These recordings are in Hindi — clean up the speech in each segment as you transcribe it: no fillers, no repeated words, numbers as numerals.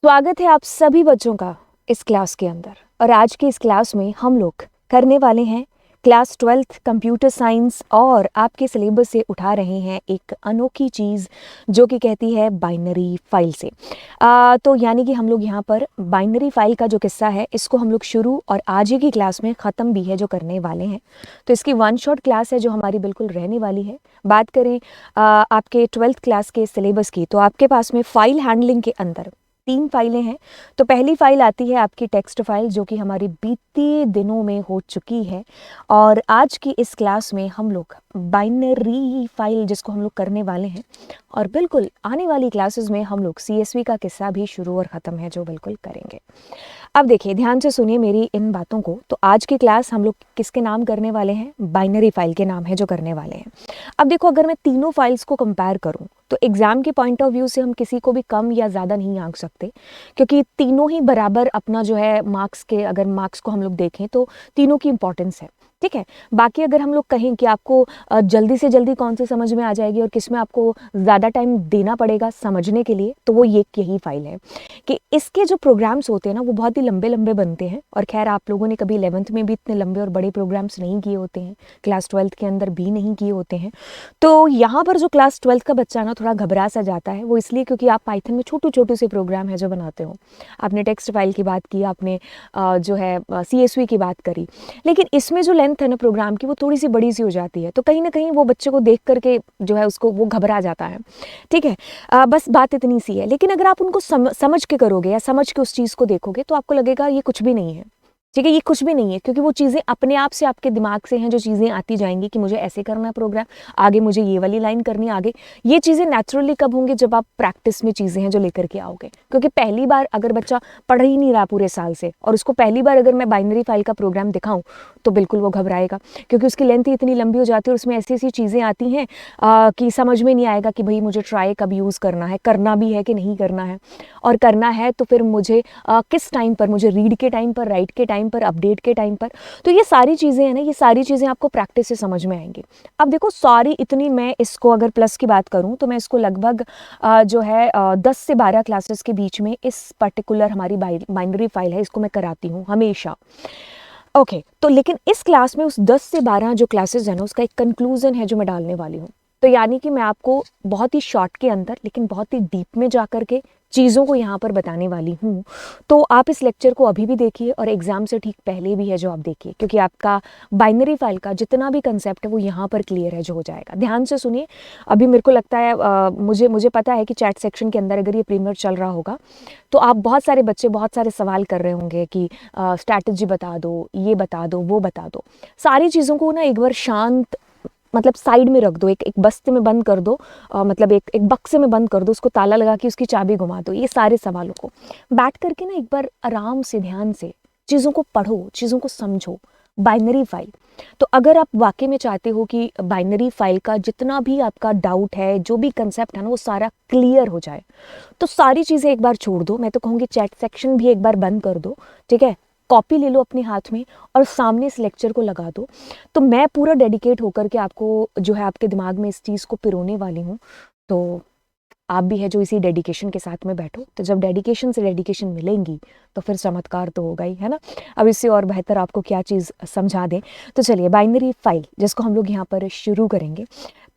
स्वागत है आप सभी बच्चों का इस क्लास के अंदर। और आज की इस क्लास में हम लोग करने वाले हैं क्लास 12th कंप्यूटर साइंस और आपके सिलेबस से उठा रहे हैं एक अनोखी चीज़ जो कि कहती है बाइनरी फाइल से। तो यानी कि हम लोग यहाँ पर बाइनरी फाइल का जो किस्सा है इसको हम लोग शुरू और आज ही की क्लास में ख़त्म भी है जो करने वाले हैं। तो इसकी वन शॉट क्लास है जो हमारी बिल्कुल रहने वाली है। बात करें आपके 12th क्लास के सिलेबस की, तो आपके पास में फाइल हैंडलिंग के अंदर 3 फाइलें हैं। तो पहली फाइल आती है आपकी टेक्स्ट फाइल जो कि हमारी बीते दिनों में हो चुकी है। और आज की इस क्लास में हम लोग बाइनरी फाइल जिसको हम लोग करने वाले हैं। और बिल्कुल आने वाली क्लासेस में हम लोग CSV का किस्सा भी शुरू और ख़त्म है जो बिल्कुल करेंगे। अब देखिए, ध्यान से सुनिए मेरी इन बातों को। तो आज की क्लास हम लोग किसके नाम करने वाले हैं? बाइनरी फाइल के नाम है जो करने वाले हैं। अब देखो, अगर मैं तीनों फाइल्स को कंपेयर करूं तो एग्जाम के पॉइंट ऑफ व्यू से हम किसी को भी कम या ज़्यादा नहीं आंक सकते, क्योंकि तीनों ही बराबर अपना जो है मार्क्स के, अगर मार्क्स को हम लोग देखें तो तीनों की इंपॉर्टेंस है। ठीक है। बाकी अगर हम लोग कहें कि आपको जल्दी से जल्दी कौन सी समझ में आ जाएगी और किस में आपको ज़्यादा टाइम देना पड़ेगा समझने के लिए, तो वो यही फाइल है कि इसके जो प्रोग्राम्स होते हैं ना वो बहुत ही लंबे लंबे बनते हैं। और खैर, आप लोगों ने कभी 11th में भी इतने लंबे और बड़े प्रोग्राम्स नहीं किए होते हैं, क्लास 12th के अंदर भी नहीं किए होते हैं। तो यहाँ पर जो क्लास 12th का बच्चा ना थोड़ा घबरा सा जाता है, वो इसलिए क्योंकि आप पाइथन में छोटे छोटे से प्रोग्राम है जो बनाते हो। आपने टेक्स्ट फाइल की बात की, आपने जो है CSV की बात करी, लेकिन इसमें जो लेंथ है ना प्रोग्राम की वो थोड़ी सी बड़ी सी हो जाती है। तो कहीं ना कहीं वो बच्चे को देख करके जो है उसको वो घबरा जाता है। ठीक है। बस बात इतनी सी है। लेकिन अगर आप उनको समझ के करोगे या समझ के उस चीज़ को देखोगे तो आपको लगेगा ये कुछ भी नहीं है। ठीक है, ये कुछ भी नहीं है, क्योंकि वो चीज़ें अपने आप से आपके दिमाग से हैं, जो चीज़ें आती जाएंगी कि मुझे ऐसे करना है प्रोग्राम, आगे मुझे ये वाली लाइन करनी है आगे। ये चीज़ें नेचुरली कब होंगी? जब आप प्रैक्टिस में चीज़ें हैं जो लेकर के आओगे। क्योंकि पहली बार अगर बच्चा पढ़ ही नहीं रहा पूरे साल से और उसको पहली बार अगर मैं बाइनरी फाइल का प्रोग्राम दिखाऊं तो बिल्कुल वो घबराएगा, क्योंकि उसकी लेंथ ही इतनी लंबी हो जाती है और उसमें ऐसी ऐसी चीज़ें आती हैं कि समझ में नहीं आएगा कि भाई मुझे ट्राई कब यूज़ करना है, करना भी है कि नहीं करना है, और करना है तो फिर मुझे किस टाइम पर, मुझे रीड के टाइम पर, राइट के टाइम पर, अपडेट के टाइम पर। तो ये सारी चीज़ें हैं ना, ये सारी चीज़ें आपको प्रैक्टिस से समझ में आएंगी। अब देखो, सारी इतनी, मैं इसको अगर प्लस की बात करूं तो मैं इसको लगभग जो है 10 से 12 क्लासेस के बीच में इस पर्टिकुलर हमारी बाइनरी फाइल है इसको मैं कराती हूँ हमेशा। ओके, तो लेकिन इस क्लास में उस 10 से 12 जो क्लासेस है ना उसका एक कंक्लूजन है जो मैं डालने वाली हूँ। तो यानी कि मैं आपको बहुत ही शॉर्ट के अंदर लेकिन बहुत ही डीप में जा कर के चीज़ों को यहाँ पर बताने वाली हूँ। तो आप इस लेक्चर को अभी भी देखिए और एग्ज़ाम से ठीक पहले भी है जो आप देखिए, क्योंकि आपका बाइनरी फाइल का जितना भी कंसेप्ट है वो यहाँ पर क्लियर है जो हो जाएगा। ध्यान से सुनिए। अभी मेरे को लगता है मुझे पता है कि चैट सेक्शन के अंदर अगर ये प्रीमियर चल रहा होगा तो आप बहुत सारे बच्चे बहुत सारे सवाल कर रहे होंगे कि स्ट्रैटेजी बता दो, ये बता दो, वो बता दो। सारी चीज़ों को ना एक बार शांत, मतलब साइड में रख दो, एक बस्ते में बंद कर दो, मतलब एक बक्से में बंद कर दो, उसको ताला लगा के उसकी चाबी घुमा दो। ये सारे सवालों को बैठ करके ना एक बार आराम से ध्यान से चीज़ों को पढ़ो, चीज़ों को समझो। बाइनरी फाइल, तो अगर आप वाकई में चाहते हो कि बाइनरी फाइल का जितना भी आपका डाउट है, जो भी कंसेप्ट है ना वो सारा क्लियर हो जाए, तो सारी चीज़ें एक बार छोड़ दो। मैं तो कहूँगी चैट सेक्शन भी एक बार बंद कर दो। ठीक है, कॉपी ले लो अपने हाथ में और सामने इस लेक्चर को लगा दो। तो मैं पूरा डेडिकेट होकर के आपको जो है आपके दिमाग में इस चीज़ को पिरोने वाली हूँ। तो आप भी है जो इसी डेडिकेशन के साथ में बैठो। तो जब डेडिकेशन से डेडिकेशन मिलेंगी तो फिर चमत्कार तो होगा ही, है ना। अब इससे और बेहतर आपको क्या चीज़ समझा दें। तो चलिए, बाइनरी फाइल जिसको हम लोग यहाँ पर शुरू करेंगे।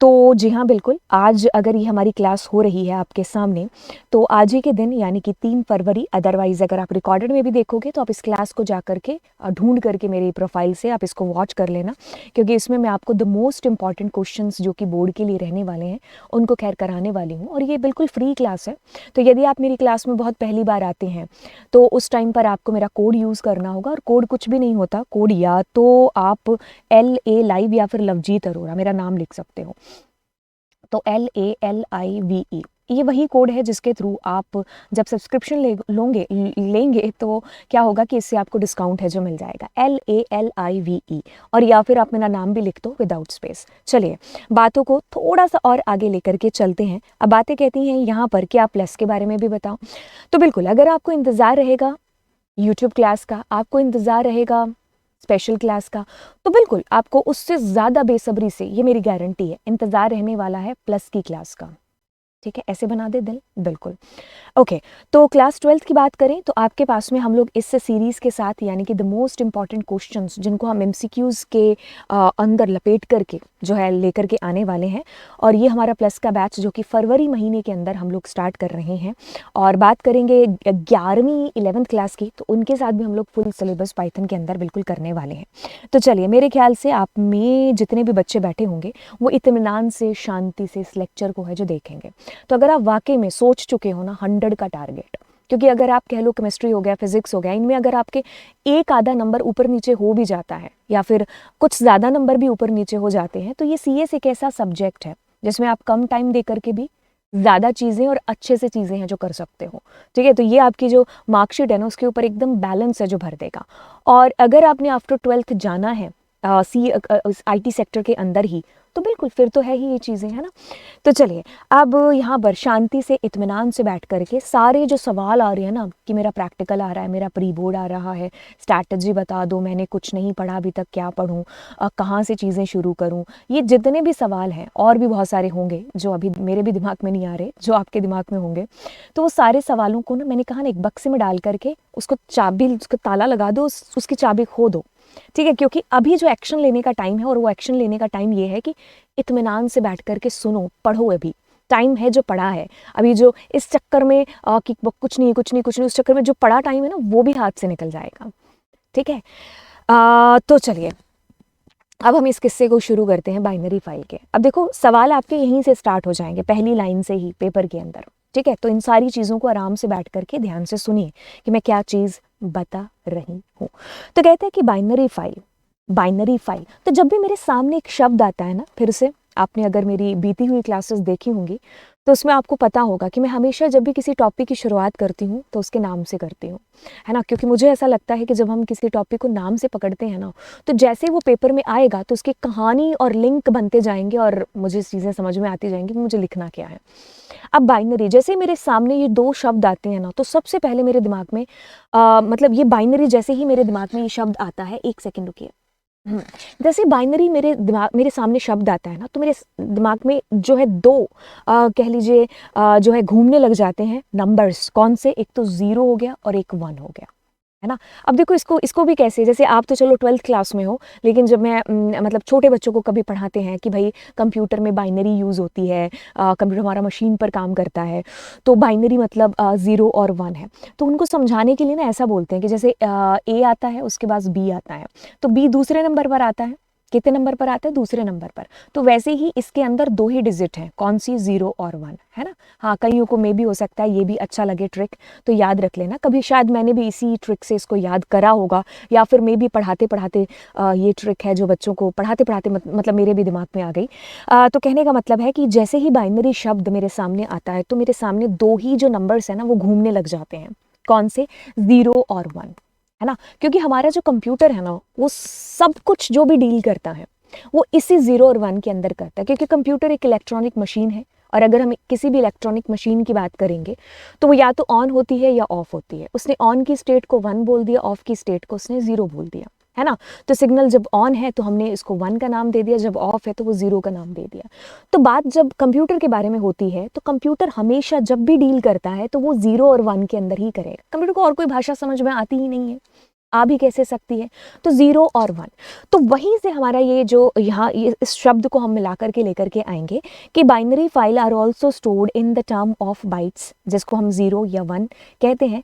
तो जी हाँ, बिल्कुल, आज अगर ये हमारी क्लास हो रही है आपके सामने तो आज ही के दिन यानी कि 3 फरवरी, अदरवाइज़ अगर आप रिकॉर्डेड में भी देखोगे तो आप इस क्लास को जा करके ढूंढ करके मेरी प्रोफाइल से आप इसको वॉच कर लेना, क्योंकि इसमें मैं आपको द मोस्ट इंपॉर्टेंट क्वेश्चंस जो कि बोर्ड के लिए रहने वाले हैं उनको खैर कराने वाली हूँ। और ये बिल्कुल फ्री क्लास है। तो यदि आप मेरी क्लास में बहुत पहली बार आते हैं तो उस टाइम पर आपको मेरा कोड यूज़ करना होगा। और कोड कुछ भी नहीं होता, कोड या तो आप LA लाइव या फिर लवजीत अरोरा मेरा नाम लिख सकते हो। तो LALIVE ये वही कोड है जिसके थ्रू आप जब सब्सक्रिप्शन लेंगे तो क्या होगा कि इससे आपको डिस्काउंट है जो मिल जाएगा, LALIVE। और या फिर आप मेरा नाम भी लिख दो विदाउट स्पेस। चलिए, बातों को थोड़ा सा और आगे लेकर के चलते हैं। अब बातें कहती हैं यहाँ पर कि आप प्लस के बारे में भी बताओ। तो बिल्कुल, अगर आपको इंतज़ार रहेगा यूट्यूब क्लास का, आपको इंतज़ार रहेगा स्पेशल क्लास का, तो बिल्कुल आपको उससे ज़्यादा बेसब्री से, ये मेरी गारंटी है, इंतज़ार रहने वाला है प्लस की क्लास का। ठीक है, ऐसे बना दे दिल, बिल्कुल। ओके, तो क्लास 12th की बात करें तो आपके पास में हम लोग इस सीरीज़ के साथ यानी कि द मोस्ट इम्पॉर्टेंट क्वेश्चंस जिनको हम एमसीक्यूज़ के अंदर लपेट करके जो है लेकर के आने वाले हैं, और ये हमारा प्लस का बैच जो कि फरवरी महीने के अंदर हम लोग स्टार्ट कर रहे हैं। और बात करेंगे 11वीं 11th क्लास की, तो उनके साथ भी हम लोग फुल सिलेबस पाइथन के अंदर बिल्कुल करने वाले हैं। तो चलिए, मेरे ख्याल से आप में जितने भी बच्चे बैठे होंगे वो इत्मीनान से, शांति से इस लेक्चर को है जो देखेंगे। तो अगर आप वाकई में सोच चुके हो ना 100 का टारगेट, क्योंकि अगर आप कह लो केमिस्ट्री हो गया, फिजिक्स हो गया, इनमें अगर आपके एक आधा नंबर ऊपर नीचे हो भी जाता है या फिर कुछ ज़्यादा नंबर भी ऊपर नीचे हो जाते हैं, तो ये सीएस एक ऐसा सब्जेक्ट है जिसमें आप कम टाइम दे करके भी ज़्यादा चीज़ें और अच्छे से चीज़ें हैं जो कर सकते हो। ठीक है, तो ये आपकी जो मार्कशीट है ना उसके ऊपर एकदम बैलेंस है जो भर देगा। और अगर आपने आफ्टर 12th जाना है IT सेक्टर के अंदर ही, तो बिल्कुल फिर तो है ही ये चीज़ें, है ना। तो चलिए, अब यहाँ पर शांति से इत्मीनान से बैठ करके सारे जो सवाल आ रहे हैं ना कि मेरा प्रैक्टिकल आ रहा है, मेरा प्री बोर्ड आ रहा है, स्ट्रैटेजी बता दो, मैंने कुछ नहीं पढ़ा अभी तक, क्या पढूं, कहाँ से चीज़ें शुरू करूँ, ये जितने भी सवाल हैं और भी बहुत सारे होंगे जो अभी मेरे भी दिमाग में नहीं आ रहे, जो आपके दिमाग में होंगे, तो वो सारे सवालों को ना मैंने कहा ना एक बक्से में डाल करके उसको चाबी, उसका ताला लगा दो, उसकी चाबी खो दो। ठीक है, क्योंकि अभी जो एक्शन लेने का टाइम है, और वो एक्शन लेने का टाइम ये है कि इत्मीनान से बैठ करके सुनो, पढ़ो। अभी टाइम है जो पढ़ा है, अभी जो इस चक्कर में कि कुछ नहीं कुछ नहीं कुछ नहीं, उस चक्कर में जो पढ़ा टाइम है ना वो भी हाथ से निकल जाएगा। ठीक है, तो चलिए अब हम इस किस्से को शुरू करते हैं बाइनरी फाइल के। अब देखो, सवाल आपके यहीं से स्टार्ट हो जाएंगे, पहली लाइन से ही पेपर के अंदर। ठीक है, तो इन सारी चीज़ों को आराम से बैठ करके ध्यान से सुनिए कि मैं क्या चीज़ बता रही हूँ। तो कहते हैं कि बाइनरी फाइल, तो जब भी मेरे सामने एक शब्द आता है ना, फिर से आपने अगर मेरी बीती हुई क्लासेस देखी होंगी तो उसमें आपको पता होगा कि मैं हमेशा जब भी किसी टॉपिक की शुरुआत करती हूँ तो उसके नाम से करती हूँ, है ना। क्योंकि मुझे ऐसा लगता है कि जब हम किसी टॉपिक को नाम से पकड़ते हैं ना, तो जैसे वो पेपर में आएगा तो उसकी कहानी और लिंक बनते जाएंगे और मुझे चीज़ें समझ में आती जाएंगी कि मुझे लिखना क्या है। अब बाइनरी, जैसे मेरे सामने ये दो शब्द आते हैं ना, तो सबसे पहले मेरे दिमाग में मतलब ये बाइनरी जैसे ही मेरे दिमाग में ये शब्द आता है, एक सेकेंड रुकिए। जैसे बाइनरी मेरे सामने शब्द आता है ना, तो मेरे दिमाग में जो है दो कह लीजिए जो है घूमने लग जाते हैं नंबर्स। कौन से? एक तो 0 हो गया और एक 1 हो गया, है ना। अब देखो इसको भी कैसे, जैसे आप तो चलो 12th क्लास में हो, लेकिन जब मैं मतलब छोटे बच्चों को कभी पढ़ाते हैं कि भाई कंप्यूटर में बाइनरी यूज़ होती है, कंप्यूटर हमारा मशीन पर काम करता है, तो बाइनरी मतलब 0 और 1 है। तो उनको समझाने के लिए ना ऐसा बोलते हैं कि जैसे ए आता है, उसके बाद बी आता है, तो बी दूसरे नंबर पर आता है। कितने नंबर पर आता है? दूसरे नंबर पर। तो वैसे ही इसके अंदर दो ही डिजिट हैं, कौन सी? 0 और 1, है ना। हाँ, कईयों को मे भी हो सकता है ये भी अच्छा लगे ट्रिक, तो याद रख लेना। कभी शायद मैंने भी इसी ट्रिक से इसको याद करा होगा, या फिर मे भी पढ़ाते पढ़ाते ये ट्रिक है जो बच्चों को पढ़ाते पढ़ाते मतलब मेरे भी दिमाग में आ गई। तो कहने का मतलब है कि जैसे ही बाइनरी शब्द मेरे सामने आता है तो मेरे सामने दो ही जो नंबर्स हैं ना वो घूमने लग जाते हैं। कौन से? 0 और 1, है ना। क्योंकि हमारा जो कंप्यूटर है ना वो सब कुछ जो भी डील करता है वो इसी 0 और 1 के अंदर करता है, क्योंकि कंप्यूटर एक इलेक्ट्रॉनिक मशीन है। और अगर हम किसी भी इलेक्ट्रॉनिक मशीन की बात करेंगे तो वो या तो ऑन होती है या ऑफ होती है। उसने ऑन की स्टेट को 1 बोल दिया, ऑफ की स्टेट को उसने 0 बोल दिया, है ना। तो सिग्नल जब ऑन है तो हमने इसको 1 का नाम दे दिया, जब ऑफ है तो वो 0 का नाम दे दिया। तो बात जब कंप्यूटर के बारे में होती है तो कंप्यूटर हमेशा जब भी डील करता है तो वो 0 और 1 के अंदर ही करेगा। कंप्यूटर को और कोई भाषा समझ में आती ही नहीं है, आ भी कैसे सकती है। तो 0 और 1, तो वहीं से हमारा ये जो यहाँ इस शब्द को हम मिला करके लेकर के आएंगे कि binary file are also stored in the term of bytes, जिसको हम 0 या 1 कहते हैं।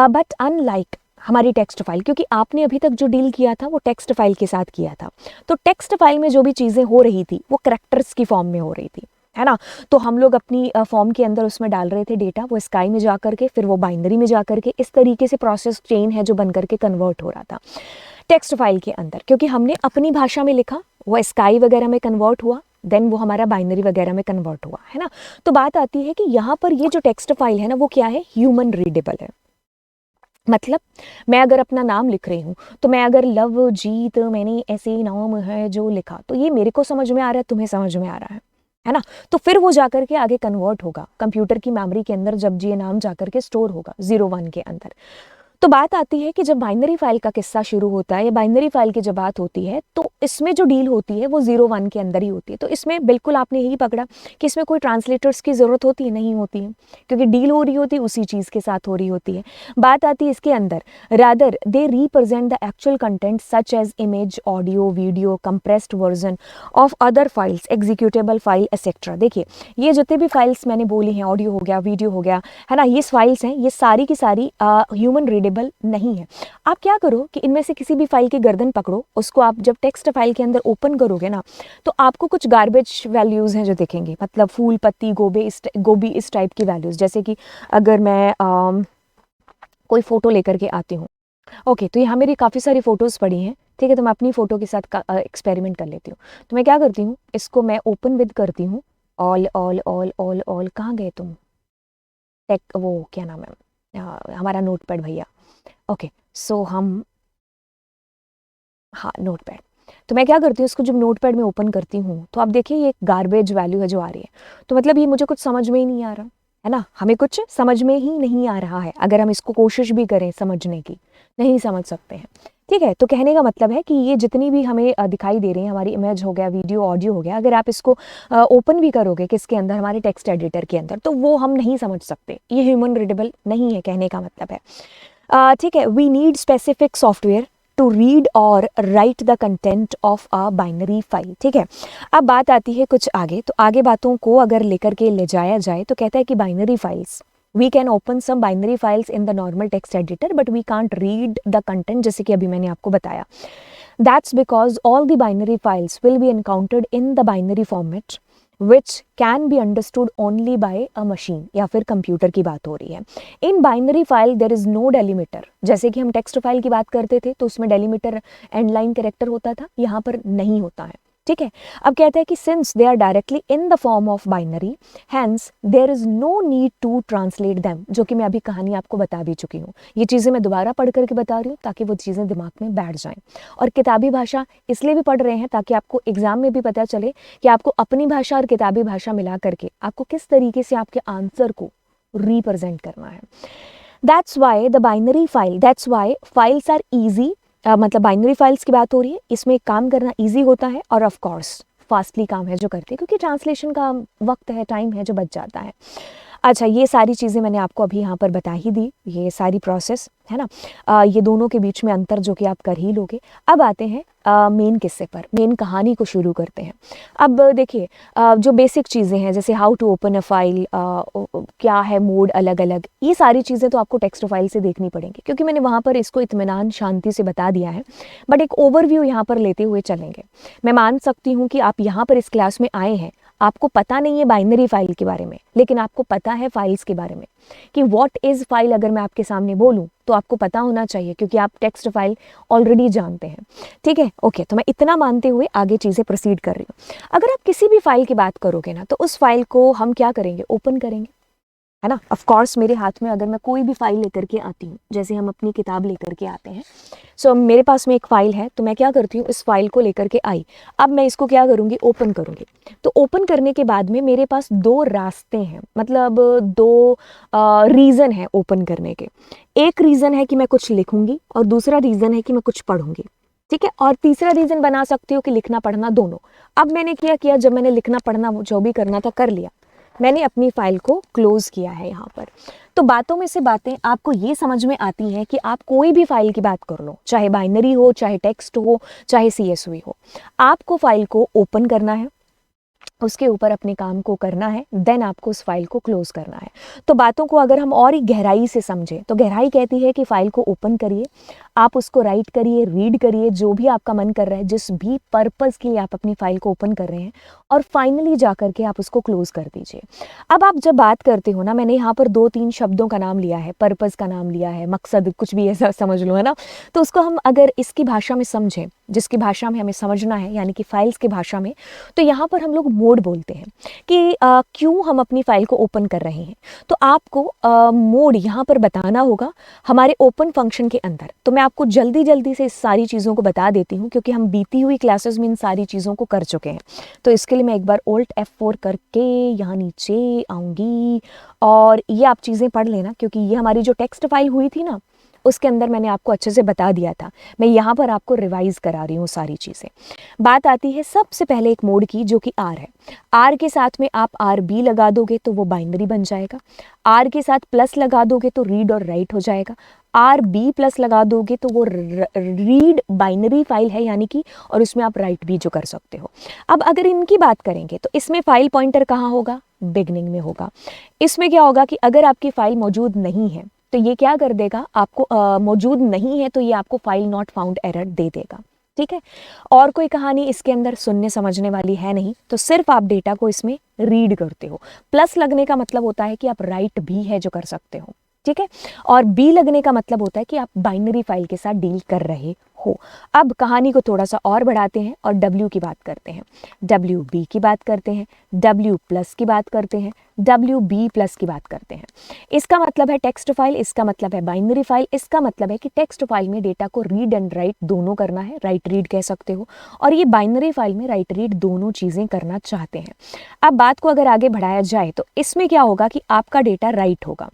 बट अनलाइक हमारी टेक्स्ट फाइल, क्योंकि आपने अभी तक जो डील किया था वो टेक्स्ट फाइल के साथ किया था, तो टेक्स्ट फाइल में जो भी चीज़ें हो रही थी वो करैक्टर्स की फॉर्म में हो रही थी, है ना। तो हम लोग अपनी फॉर्म के अंदर उसमें डाल रहे थे डेटा, वो स्काई में जा करके फिर वो बाइनरी में जा करके इस तरीके से प्रोसेस चेन है जो बन करके कन्वर्ट हो रहा था टेक्स्ट फाइल के अंदर। क्योंकि हमने अपनी भाषा में लिखा, वो स्काई वगैरह में कन्वर्ट हुआ, देन वो हमारा बाइनरी वगैरह में कन्वर्ट हुआ, है ना। तो बात आती है कि यहाँ पर ये जो टेक्स्ट फाइल है ना वो क्या है? ह्यूमन रीडेबल है। मतलब मैं अगर अपना नाम लिख रही हूँ तो मैं अगर लवजीत मैंने ऐसे नाम है जो लिखा, तो ये मेरे को समझ में आ रहा है, तुम्हें समझ में आ रहा है ना। तो फिर वो जाकर के आगे कन्वर्ट होगा कंप्यूटर की मेमोरी के अंदर, जब ये नाम जाकर के स्टोर होगा 0 1 के अंदर। तो बात आती है कि जब बाइनरी फाइल का किस्सा शुरू होता है या बाइनरी फाइल की जब बात होती है तो इसमें जो डील होती है वो 0-1 के अंदर ही होती है। तो इसमें बिल्कुल आपने यही पकड़ा कि इसमें कोई ट्रांसलेटर्स की ज़रूरत होती है, नहीं होती है, क्योंकि डील हो रही होती है उसी चीज़ के साथ हो रही होती है। बात आती है इसके अंदर, rather they represent the actual content such as image, audio, video, compressed version of other files, executable file etcetera. देखिए ये जितने भी फाइल्स मैंने बोली हैं, ऑडियो हो गया, वीडियो हो गया, है ना, ये फाइल्स हैं, ये सारी की सारी ह्यूमन रीडेबल नहीं है। आप क्या करो कि इनमें से किसी भी फाइल की गर्दन पकड़ो, उसको आप जब टेक्स्ट फाइल के अंदर ओपन करोगे ना तो आपको कुछ गार्बेज वैल्यूज़ हैं जो दिखेंगे, मतलब फूल, पत्ती, गोभी इस टाइप की वैल्यूज़। जैसे कि अगर मैं कोई फ़ोटो लेकर के आती हूँ, ओके, तो यहाँ मेरी काफ़ी सारी फ़ोटोज़ पड़ी हैं, ठीक है, तो मैं अपनी फ़ोटो के साथ एक्सपेरिमेंट कर लेती हूँ। तो मैं क्या करती हूँ, इसको मैं ओपन विद करती हूँ, all all all all all, कहाँ गए तुम, टेक वो क्या नाम है, हमारा नोटपैड भैया, ओके, सो हम, हाँ नोटपैड। तो मैं क्या करती हूँ, इसको जब नोटपैड में ओपन करती हूँ तो आप देखिए ये एक गार्बेज वैल्यू है जो आ रही है। तो मतलब ये मुझे कुछ समझ में ही नहीं आ रहा, है ना, हमें कुछ समझ में ही नहीं आ रहा है। अगर हम इसको कोशिश भी करें समझने की, नहीं समझ सकते हैं, ठीक है। तो कहने का मतलब है कि ये जितनी भी हमें दिखाई दे रही है, हमारी इमेज हो गया, वीडियो, ऑडियो हो गया, अगर आप इसको ओपन भी करोगे किसके अंदर, हमारे टेक्स्ट एडिटर के अंदर, तो वो हम नहीं समझ सकते, ये ह्यूमन रीडेबल नहीं है, कहने का मतलब है। ठीक है, we need specific software to read और write the content of a binary file, ठीक है। अब बात आती है कुछ आगे, तो आगे बातों को अगर लेकर के ले जाया जाए तो कहता है कि binary files, we can open some binary files in the normal text editor but we can't read the content, जैसे कि अभी मैंने आपको बताया। That's because all the binary files will be encountered in the binary format which can be understood only by a machine, या फिर कंप्यूटर की बात हो रही है। In binary file there is no delimiter, जैसे कि हम टेक्स्ट फाइल की बात करते थे तो उसमें डेलीमीटर एंड लाइन कैरेक्टर होता था, यहाँ पर नहीं होता है, ठीक है। अब कहता है कि since they are directly in the form of binary, hence there is no need to translate them, जो कि मैं अभी कहानी आपको बता भी चुकी हूँ। ये चीज़ें मैं दोबारा पढ़ करके बता रही हूँ ताकि वो चीज़ें दिमाग में बैठ जाएं। और किताबी भाषा इसलिए भी पढ़ रहे हैं ताकि आपको एग्जाम में भी पता चले कि आपको अपनी भाषा और किताबी भाषा मिला करके आपको किस तरीके से आपके आंसर को रिप्रेजेंट करना है। That's why the binary file, that's why files are easy, मतलब बाइनरी फाइल्स की बात हो रही है, इसमें काम करना ईजी होता है और ऑफ कोर्स फास्टली काम है जो करते हैं, क्योंकि ट्रांसलेशन का वक्त है, टाइम है जो बच जाता है। अच्छा, ये सारी चीज़ें मैंने आपको अभी यहाँ पर बता ही दी, ये सारी प्रोसेस है ना, ये दोनों के बीच में अंतर जो कि आप कर ही लोगे। अब आते हैं मेन किस्से पर, मेन कहानी को शुरू करते हैं। अब देखिए जो बेसिक चीज़ें हैं जैसे how to open a file, क्या है मोड अलग अलग, ये सारी चीज़ें तो आपको टेक्स्ट फाइल से देखनी पड़ेंगी, क्योंकि मैंने वहाँ पर इसको इत्मीनान शांति से बता दिया है, बट एक ओवरव्यू यहाँ पर लेते हुए चलेंगे। मैं मान सकती हूँ कि आप यहाँ पर इस क्लास में आए हैं, आपको पता नहीं है बाइनरी फाइल के बारे में, लेकिन आपको पता है फाइल्स के बारे में कि व्हाट इज़ फाइल। अगर मैं आपके सामने बोलूं तो आपको पता होना चाहिए, क्योंकि आप टेक्स्ट फाइल ऑलरेडी जानते हैं, ठीक है। ओके, तो मैं इतना मानते हुए आगे चीज़ें प्रोसीड कर रही हूँ। अगर आप किसी भी फाइल की बात करोगे ना तो उस फाइल को हम क्या करेंगे, ओपन करेंगे, है ना। ऑफ कोर्स मेरे हाथ में अगर मैं कोई भी फाइल लेकर के आती हूँ, जैसे हम अपनी किताब लेकर के आते हैं, सो मेरे पास में एक फ़ाइल है, तो मैं क्या करती हूँ, इस फाइल को लेकर के आई, अब मैं इसको क्या करूँगी, ओपन करूँगी। तो ओपन करने के बाद में मेरे पास दो रास्ते हैं, मतलब दो रीज़न है ओपन करने के। एक रीज़न है कि मैं कुछ लिखूँगी और दूसरा रीज़न है कि मैं कुछ पढ़ूँगी, ठीक है। और तीसरा रीज़न बना सकती हूँ कि लिखना पढ़ना दोनों। अब मैंने क्या किया, जब मैंने लिखना पढ़ना जो भी करना था कर लिया, मैंने अपनी फाइल को क्लोज किया है यहाँ पर। तो बातों में से बातें आपको ये समझ में आती हैं कि आप कोई भी फाइल की बात कर लो, चाहे बाइनरी हो, चाहे टेक्स्ट हो, चाहे CSV हो, आपको फाइल को ओपन करना है, उसके ऊपर अपने काम को करना है, देन आपको उस फाइल को क्लोज करना है। तो बातों को अगर हम और ही गहराई से समझें तो गहराई कहती है कि फाइल को ओपन करिए, आप उसको राइट करिए, रीड करिए, जो भी आपका मन कर रहा है, जिस भी पर्पस के लिए आप अपनी फाइल को ओपन कर रहे हैं, और फाइनली जा करके आप उसको क्लोज कर दीजिए। अब आप जब बात करते हो ना, मैंने यहाँ पर 2-3 शब्दों का नाम लिया है, पर्पस का नाम लिया है, मकसद, कुछ भी ऐसा समझ लो, है ना। तो उसको हम अगर इसकी भाषा में समझें, जिसकी भाषा में हमें समझना है, यानी कि फाइल्स की भाषा में, तो यहाँ पर हम लोग मोड बोलते हैं कि क्यों हम अपनी फाइल को ओपन कर रहे हैं। तो आपको मोड यहाँ पर बताना होगा हमारे ओपन फंक्शन के अंदर। तो मैं आपको जल्दी जल्दी से इस सारी चीज़ों को बता देती हूँ, क्योंकि हम बीती हुई क्लासेस में इन सारी चीज़ों को कर चुके हैं। तो इसके लिए मैं एक बार Alt F4 करके यहाँ नीचे आऊँगी, और ये आप चीज़ें पढ़ लेना, क्योंकि ये हमारी जो टेक्स्ट फाइल हुई थी ना, उसके अंदर मैंने आपको अच्छे से बता दिया था। मैं यहाँ पर आपको रिवाइज करा रही हूँ सारी चीज़ें। बात आती है सबसे पहले एक मोड की, जो कि आर है। आर के साथ में आप आर बी लगा दोगे तो वो बाइनरी बन जाएगा। आर के साथ प्लस लगा दोगे तो रीड और राइट हो जाएगा। आर बी प्लस लगा दोगे तो वो रीड बाइनरी फाइल है यानी कि, और उसमें आप राइट भी जो कर सकते हो। अब अगर इनकी बात करेंगे तो इसमें फाइल पॉइंटर कहाँ होगा? बिगनिंग में होगा। इसमें क्या होगा कि अगर आपकी फाइल मौजूद नहीं है तो ये क्या कर देगा आपको, मौजूद नहीं है तो ये आपको फाइल नॉट फाउंड एरर दे देगा। ठीक है, और कोई कहानी इसके अंदर सुनने समझने वाली है नहीं, तो सिर्फ आप डेटा को इसमें रीड करते हो। प्लस लगने का मतलब होता है कि आप राइट भी है जो कर सकते हो। ठीक है, और बी लगने का मतलब होता है कि आप बाइनरी फाइल के साथ डील कर रहे हो। अब कहानी को थोड़ा सा और बढ़ाते हैं और डब्ल्यू की बात करते हैं, डब्ल्यू बी की बात करते हैं, डब्ल्यू प्लस की बात करते हैं, डब्ल्यू बी प्लस की बात करते हैं। इसका मतलब है टेक्स्ट फाइल, इसका मतलब है बाइनरी फाइल। इसका मतलब है कि टेक्स्ट फाइल में डेटा को रीड एंड राइट दोनों करना है, राइट रीड कह सकते हो, और ये बाइनरी फाइल में राइट रीड दोनों चीज़ें करना चाहते हैं। अब बात को अगर आगे बढ़ाया जाए तो इसमें क्या होगा कि आपका डेटा राइट होगा,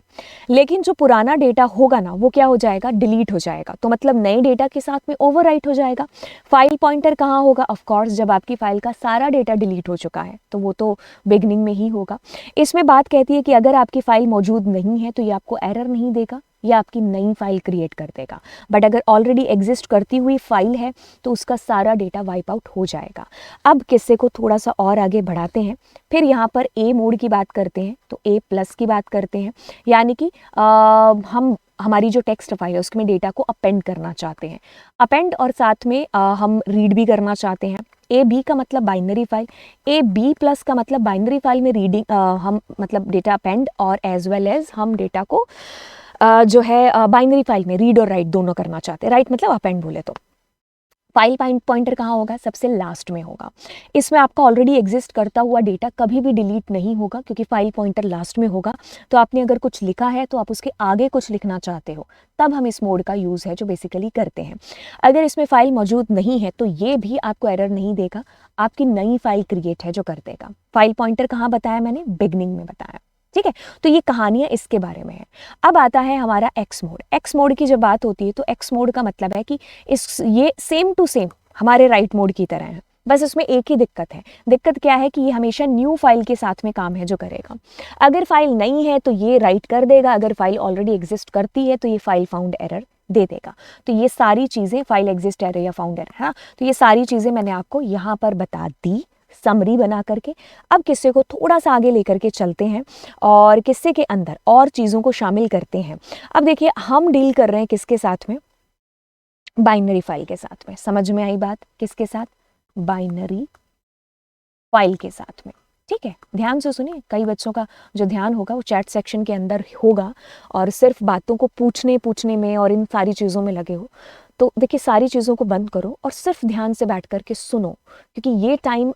लेकिन जो पुराना डेटा होगा ना वो क्या हो जाएगा? डिलीट हो जाएगा। तो मतलब नए डेटा के साथ में ओवरराइट हो जाएगा। फाइल पॉइंटर कहाँ होगा? ऑफ कोर्स जब आपकी फाइल का सारा डेटा डिलीट हो चुका है तो वो तो बिगनिंग में ही होगा। इसमें बात कहती है कि अगर आपकी फाइल मौजूद नहीं है तो ये आपको एरर नहीं देगा, ये आपकी नई फाइल क्रिएट कर देगा। बट अगर ऑलरेडी एग्जिस्ट करती हुई फाइल है तो उसका सारा डेटा वाइप आउट हो जाएगा। अब किस्से को थोड़ा सा और आगे बढ़ाते हैं, फिर यहाँ पर ए मोड की बात करते हैं तो ए प्लस की बात करते हैं, यानी कि हम हमारी जो टेक्स्ट फाइल है उसमें डेटा को अपेंड करना चाहते हैं। अपेंड और साथ में हम रीड भी करना चाहते हैं। ए बी का मतलब binary file, A B plus का मतलब बाइनरी फाइल में रीडिंग हम मतलब डेटा अपेंड और एज वेल एज हम डेटा को जो है बाइनरी फाइल में रीड और राइट दोनों करना चाहते हैं। राइट मतलब अपेंड बोले तो। फाइल पॉइंटर कहाँ होगा? सबसे लास्ट में होगा। इसमें आपका ऑलरेडी एग्जिस्ट करता हुआ डेटा कभी भी डिलीट नहीं होगा क्योंकि फाइल पॉइंटर लास्ट में होगा। तो आपने अगर कुछ लिखा है तो आप उसके आगे कुछ लिखना चाहते हो, तब हम इस मोड का यूज़ है जो बेसिकली करते हैं। अगर इसमें फाइल मौजूद नहीं है तो ये भी आपको एरर नहीं देगा, आपकी नई फाइल क्रिएट है जो कर देगा। फाइल पॉइंटर कहाँ बताया मैंने? बिगनिंग में बताया। ठीक है, तो ये कहानियां इसके बारे में है। अब आता है हमारा एक्स मोड। एक्स मोड की जब बात होती है तो एक्स मोड का मतलब है कि ये सेम टू सेम हमारे राइट मोड की तरह है, बस इसमें एक ही दिक्कत है। दिक्कत क्या है कि ये हमेशा न्यू फाइल के साथ में काम है जो करेगा। अगर फाइल नहीं है तो ये राइट कर देगा, अगर फाइल ऑलरेडी एग्जिस्ट करती है तो ये फाइल फाउंड एरर दे देगा। तो ये सारी चीज़ें, फाइल एग्जिस्ट एरर या फाउंड एरर, हाँ, तो ये सारी चीज़ें मैंने आपको यहाँ पर बता दी समरी बना करके। अब किस्से को थोड़ा सा आगे लेकर के चलते हैं और किस्से के अंदर और चीज़ों को शामिल करते हैं। अब देखिए हम डील कर रहे हैं किसके साथ में? बाइनरी फाइल के साथ में। समझ में आई बात? किसके साथ? बाइनरी फाइल के साथ में। ठीक है, ध्यान से सुनिए, कई बच्चों का जो ध्यान होगा वो चैट सेक्शन के अंदर होगा और सिर्फ बातों को पूछने में और इन सारी चीज़ों में लगे हो। तो देखिए सारी चीज़ों को बंद करो और सिर्फ ध्यान से बैठ करके सुनो, क्योंकि ये टाइम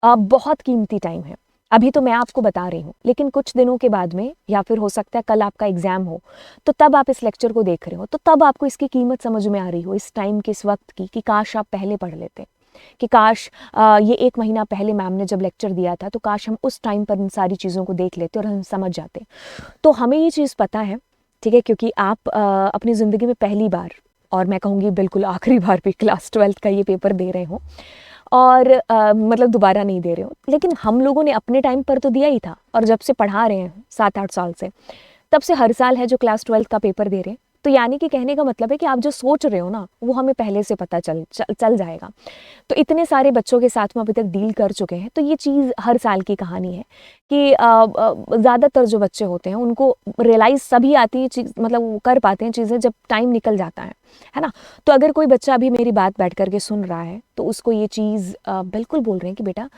बहुत कीमती टाइम है। अभी तो मैं आपको बता रही हूँ, लेकिन कुछ दिनों के बाद में या फिर हो सकता है कल आपका एग्जाम हो, तो तब आप इस लेक्चर को देख रहे हो, तो तब आपको इसकी कीमत समझ में आ रही हो, इस टाइम के, इस वक्त की, कि काश आप पहले पढ़ लेते, कि काश ये 1 महीना पहले मैम ने जब लेक्चर दिया था तो काश हम उस टाइम पर इन सारी चीज़ों को देख लेते और हम समझ जाते। तो हमें ये चीज़ पता है, ठीक है, क्योंकि आप अपनी ज़िंदगी में पहली बार, और मैं कहूँगी बिल्कुल आखिरी बार भी, क्लास 12th का ये पेपर दे रहे हो और मतलब दोबारा नहीं दे रहे हो। लेकिन हम लोगों ने अपने टाइम पर तो दिया ही था, और जब से पढ़ा रहे हैं 7-8 साल से, तब से हर साल है जो क्लास 12th का पेपर दे रहे हैं। तो यानी कि कहने का मतलब है कि आप जो सोच रहे हो ना वो हमें पहले से पता चल जाएगा। तो इतने सारे बच्चों के साथ में अभी तक डील कर चुके हैं, तो ये चीज़ हर साल की कहानी है कि ज़्यादातर जो बच्चे होते हैं उनको रियलाइज़ सभी आती है चीज़, मतलब वो कर पाते हैं चीज़ें जब टाइम निकल जाता है ना। तो अगर कोई बच्चा अभी मेरी बात बैठ करके सुन रहा है तो उसको ये चीज़ बिल्कुल बोल रहे हैं कि बेटा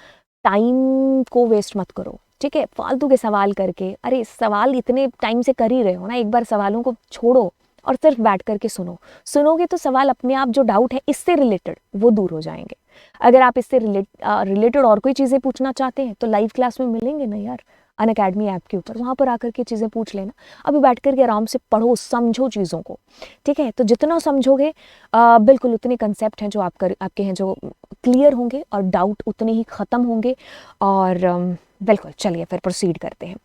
टाइम को वेस्ट मत करो, ठीक है, फालतू के सवाल करके, अरे सवाल इतने टाइम से कर ही रहे हो ना, एक बार सवालों को छोड़ो और सिर्फ बैठ करके सुनोगे तो सवाल अपने आप जो डाउट है इससे रिलेटेड वो दूर हो जाएंगे। अगर आप इससे रिलेटेड और कोई चीज़ें पूछना चाहते हैं तो लाइव क्लास में मिलेंगे ना यार, अनअकैडमी ऐप के ऊपर, वहाँ पर आकर के चीज़ें पूछ लेना। अभी बैठ करके आराम से पढ़ो, समझो चीज़ों को, ठीक है। तो जितना समझोगे बिल्कुल उतने कंसेप्ट हैं जो आपके हैं जो क्लियर होंगे और डाउट उतने ही ख़त्म होंगे। और बिल्कुल चलिए फिर प्रोसीड करते हैं।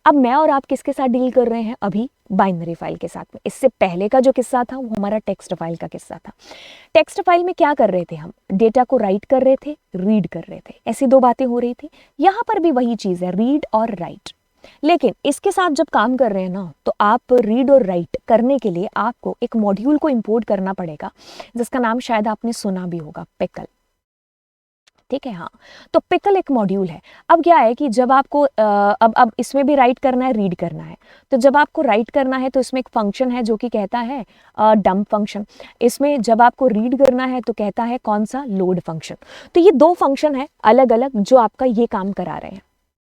अब मैं और आप किसके साथ डील कर रहे हैं अभी? बाइनरी फाइल के साथ में। इससे पहले का जो किस्सा था वो हमारा टेक्स्ट फाइल का किस्सा था। टेक्स्ट फाइल में क्या कर रहे थे हम? डेटा को राइट कर रहे थे, रीड कर रहे थे, ऐसी दो बातें हो रही थी। यहां पर भी वही चीज है, रीड और राइट। लेकिन इसके साथ जब काम कर रहे हैं ना, तो आप रीड और राइट करने के लिए आपको एक मॉड्यूल को इंपोर्ट करना पड़ेगा, जिसका नाम शायद आपने सुना भी होगा, पिकल। ठीक है, हाँ। तो पिकल एक मॉड्यूल है। अब क्या है कि जब आपको अब इसमें भी राइट करना है, रीड करना है। तो जब आपको राइट करना है तो इसमें एक फंक्शन है जो कि कहता है डंप फंक्शन। इसमें जब आपको रीड करना है तो कहता है कौन सा? Load function. तो ये दो फंक्शन है अलग अलग जो आपका ये काम करा रहे हैं,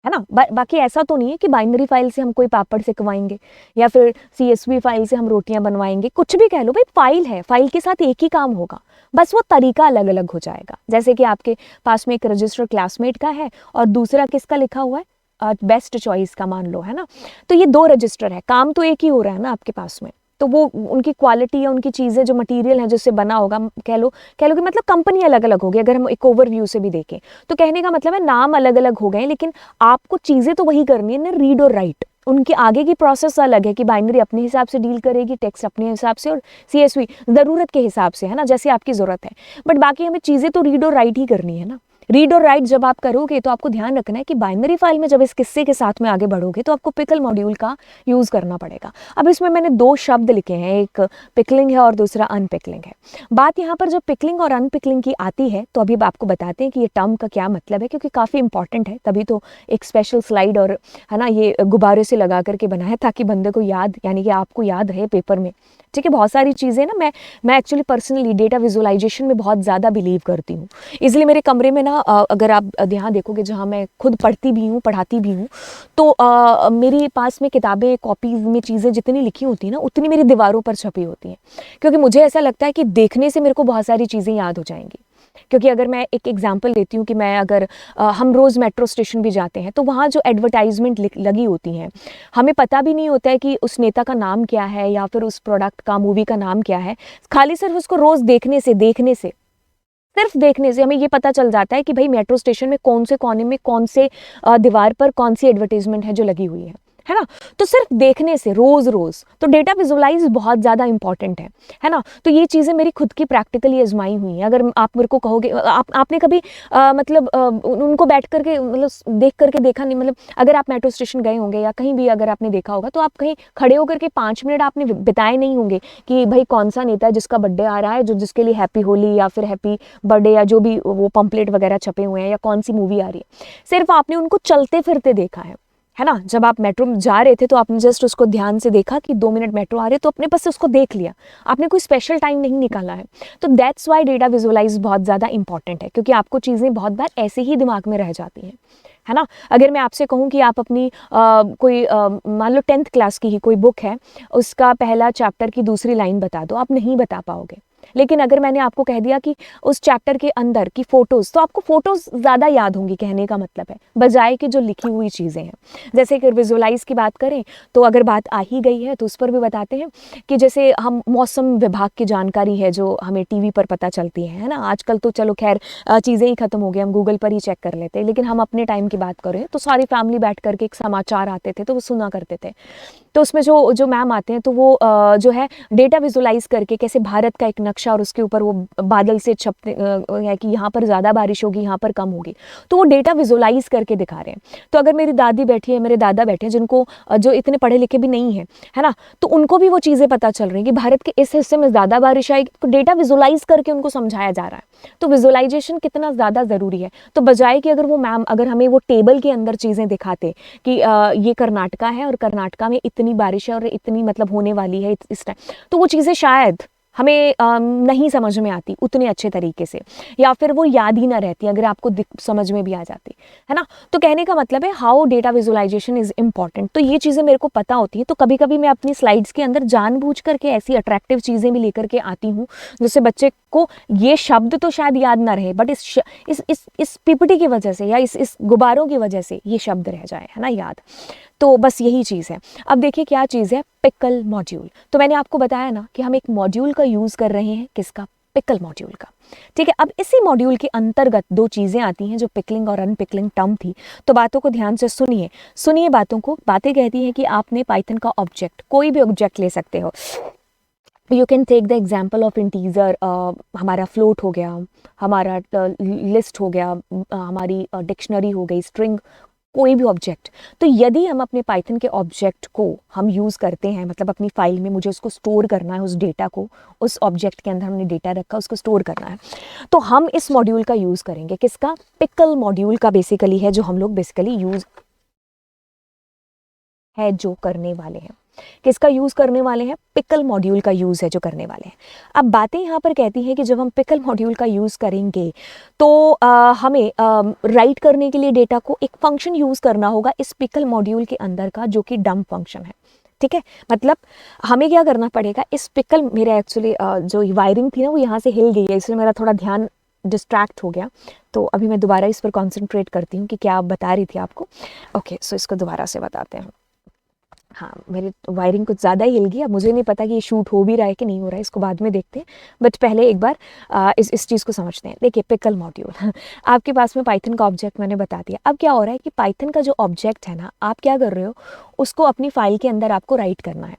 है ना। बाकी ऐसा तो नहीं है कि बाइनरी फाइल से हम कोई पापड़ सिकवाएंगे या फिर CSV फाइल से हम रोटियां बनवाएंगे, कुछ भी कह लो भाई, फाइल है, फाइल के साथ एक ही काम होगा, बस वो तरीका अलग अलग हो जाएगा। जैसे कि आपके पास में एक रजिस्टर क्लासमेट का है और दूसरा किसका लिखा हुआ है? बेस्ट चॉइस का मान लो, है ना। तो ये दो रजिस्टर है, काम तो एक ही हो रहा है ना आपके पास में। तो वो उनकी क्वालिटी या उनकी चीज़ें जो मटेरियल है जिससे बना होगा, कह लो कि मतलब कंपनी अलग अलग होगी। अगर हम एक ओवरव्यू से भी देखें तो कहने का मतलब है नाम अलग अलग हो गए, लेकिन आपको चीज़ें तो वही करनी है ना, रीड और राइट। उनकी आगे की प्रोसेस अलग है कि बाइनरी अपने हिसाब से डील करेगी, टेक्स्ट अपने हिसाब से, और CSV ज़रूरत के हिसाब से, है ना, जैसे आपकी ज़रूरत है। बट बाकी हमें चीज़ें तो रीड और राइट ही करनी है ना। रीड और राइट जब आप करोगे तो आपको ध्यान रखना है कि बाइनरी फाइल में जब इस किस्से के साथ में आगे बढ़ोगे तो आपको पिकल मॉड्यूल का यूज़ करना पड़ेगा। अब इसमें मैंने दो शब्द लिखे हैं, एक पिकलिंग है और दूसरा अनपिकलिंग है। बात यहाँ पर जब पिकलिंग और अनपिकलिंग की आती है तो अभी आपको बताते हैं कि ये टर्म का क्या मतलब है, क्योंकि काफ़ी इंपॉर्टेंट है। तभी तो एक स्पेशल स्लाइड और, है ना, ये गुब्बारे से लगा करके बनाया ताकि बंदे को याद, यानी कि आपको याद रहे पेपर में। ठीक है, बहुत सारी चीज़ें ना, मैं एक्चुअली पर्सनली डेटा विजुअलाइजेशन में बहुत ज़्यादा बिलीव करती हूँ। इसलिए मेरे कमरे में ना, अगर आप यहाँ देखोगे जहाँ मैं खुद पढ़ती भी हूँ, पढ़ाती भी हूँ, तो मेरे पास में किताबें, कॉपीज़ में चीज़ें जितनी लिखी होती हैं ना, उतनी मेरी दीवारों पर छपी होती हैं। क्योंकि मुझे ऐसा लगता है कि देखने से मेरे को बहुत सारी चीज़ें याद हो जाएंगी। क्योंकि अगर मैं एक एग्जांपल देती हूँ कि मैं अगर हम रोज़ मेट्रो स्टेशन भी जाते हैं तो वहाँ जो एडवर्टाइजमेंट लगी होती हैं, हमें पता भी नहीं होता है कि उस नेता का नाम क्या है या फिर उस प्रोडक्ट का, मूवी का नाम क्या है। खाली सिर्फ उसको रोज़ देखने से सिर्फ देखने से हमें ये पता चल जाता है कि भाई मेट्रो स्टेशन में कौन से कोने में, कौन से दीवार पर कौन सी एडवर्टाइजमेंट है जो लगी हुई है ना। तो सिर्फ देखने से रोज रोज तो डेटा विजुअलाइज बहुत ज़्यादा इंपॉर्टेंट है ना। तो ये चीज़ें मेरी खुद की प्रैक्टिकली आजमाई हुई हैं। अगर आप मेरे को कहोगे, आपने कभी मतलब उनको बैठ करके, मतलब देख करके देखा नहीं, मतलब अगर आप मेट्रो स्टेशन गए होंगे या कहीं भी अगर आपने देखा होगा तो आप कहीं खड़े होकर के 5 मिनट आपने बिताए नहीं होंगे कि भाई कौन सा नेता है जिसका बर्थडे आ रहा है, जो जिसके लिए हैप्पी होली या फिर हैप्पी बर्थडे या जो भी वो पंपलेट वगैरह छपे हुए हैं, या कौन सी मूवी आ रही है। सिर्फ आपने उनको चलते फिरते देखा है ना। जब आप मेट्रो में जा रहे थे तो आपने जस्ट उसको ध्यान से देखा कि 2 मिनट मेट्रो आ रहे, तो अपने पास से उसको देख लिया, आपने कोई स्पेशल टाइम नहीं निकाला है। तो दैट्स वाई डेटा विजुअलाइज बहुत ज़्यादा इंपॉर्टेंट है, क्योंकि आपको चीज़ें बहुत बार ऐसे ही दिमाग में रह जाती हैं, है ना। अगर मैं आपसे कहूँ कि आप अपनी कोई मान लो 10th क्लास की ही कोई बुक है, उसका पहला चैप्टर की दूसरी लाइन बता दो, आप नहीं बता पाओगे। लेकिन अगर मैंने आपको कह दिया कि उस चैप्टर के अंदर की फ़ोटोज़, तो आपको फ़ोटोज़ ज़्यादा याद होंगी, कहने का मतलब है, बजाय कि जो लिखी हुई चीज़ें हैं। जैसे अगर विजुअलाइज़ की बात करें तो अगर बात आ ही गई है तो उस पर भी बताते हैं कि जैसे हम मौसम विभाग की जानकारी है जो हमें टीवी पर पता चलती है ना। आजकल तो चलो खैर चीज़ें ही ख़त्म हो गई, हम गूगल पर ही चेक कर लेते हैं, लेकिन हम अपने टाइम की बात करें तो सारी फैमिली बैठ करके एक समाचार आते थे तो वो सुना करते थे। तो उसमें जो मैम आते हैं तो वो जो है डेटा विजुअलाइज करके कैसे भारत का एक नक्शा और उसके ऊपर वो बादल से छपते है कि यहाँ पर ज़्यादा बारिश होगी, यहाँ पर कम होगी, तो वो डेटा विजुअलाइज करके दिखा रहे हैं। तो अगर मेरी दादी बैठी है, मेरे दादा बैठे हैं, जिनको जो इतने पढ़े लिखे भी नहीं है ना, तो उनको भी वो चीज़ें पता चल रही हैं कि भारत के इस हिस्से में ज़्यादा बारिश आएगी, तो डेटा विजुअलाइज करके उनको समझाया जा रहा है। तो विजुअलाइजेशन कितना ज़्यादा ज़रूरी है। तो बजाय कि अगर वो मैम अगर हमें वो टेबल के अंदर चीज़ें दिखाते कि ये कर्नाटका है और कर्नाटका में इतनी बारिश है और इतनी मतलब होने वाली है इस टाइम, तो वो चीज़ें शायद हमें नहीं समझ में आती उतने अच्छे तरीके से, या फिर वो याद ही ना रहती अगर आपको समझ में भी आ जाती, है ना। तो कहने का मतलब है how data visualisation is important. तो ये चीज़ें मेरे को पता होती हैं, तो कभी कभी मैं अपनी स्लाइड्स के अंदर जानबूझ करके ऐसी अट्रैक्टिव चीज़ें भी लेकर के आती हूँ जिससे बच्चे को ये शब्द तो शायद याद ना रहे, बट इस पीपीटी की वजह से या इस गुब्बारों की वजह से ये शब्द रह जाए, है ना, याद। तो बस यही चीज़ है। अब देखिए क्या चीज़ है, पिकल मॉड्यूल। तो मैंने आपको बताया ना कि हम एक मॉड्यूल का यूज़ कर रहे हैं, किसका? पिकल मॉड्यूल का। ठीक है, अब इसी मॉड्यूल के अंतर्गत दो चीज़ें आती हैं जो पिकलिंग और अनपिकलिंग टर्म थी। तो बातों को ध्यान से सुनिए बातों को। बातें कहती हैं कि आपने पाइथन का ऑब्जेक्ट, कोई भी ऑब्जेक्ट ले सकते हो। You can take the example of integer, हमारा फ्लोट हो गया, हमारा लिस्ट हो गया, हमारी डिक्शनरी हो गई, स्ट्रिंग, कोई भी ऑब्जेक्ट। तो यदि हम अपने पाइथन के ऑब्जेक्ट को हम यूज़ करते हैं, मतलब अपनी फाइल में मुझे उसको स्टोर करना है, उस डेटा को, उस ऑब्जेक्ट के अंदर हमने डेटा रखा, उसको स्टोर करना है, तो हम इस मॉड्यूल का यूज़ करेंगे। किसका? पिकल मॉड्यूल का बेसिकली है, जो हम लोग बेसिकली यूज़ है जो करने वाले हैं। किसका यूज़ करने वाले हैं? पिकल मॉड्यूल का यूज़ है जो करने वाले हैं। अब बातें यहाँ पर कहती हैं कि जब हम पिकल मॉड्यूल का यूज़ करेंगे तो हमें राइट करने के लिए डेटा को एक फंक्शन यूज़ करना होगा इस पिकल मॉड्यूल के अंदर का, जो कि डंप फंक्शन है। ठीक है, मतलब हमें क्या करना पड़ेगा, इस पिकल, मेरे एक्चुअली जो वायरिंग थी ना वो यहाँ से हिल गई है, इसलिए मेरा थोड़ा ध्यान डिस्ट्रैक्ट हो गया। तो अभी मैं दोबारा इस पर कॉन्सेंट्रेट करती हूँ कि क्या आप बता रही थी आपको। ओके, सो इसको दोबारा से बताते हैं। हाँ, मेरी वायरिंग कुछ ज़्यादा ही हिल गई। अब मुझे नहीं पता कि ये शूट हो भी रहा है कि नहीं हो रहा है, इसको बाद में देखते हैं, बट पहले एक बार इस चीज़ को समझते हैं। देखिए, पिकल मॉड्यूल आपके पास में पाइथन का ऑब्जेक्ट मैंने बता दिया। अब क्या हो रहा है कि पाइथन का जो ऑब्जेक्ट है ना, आप क्या कर रहे हो, उसको अपनी फाइल के अंदर आपको राइट करना है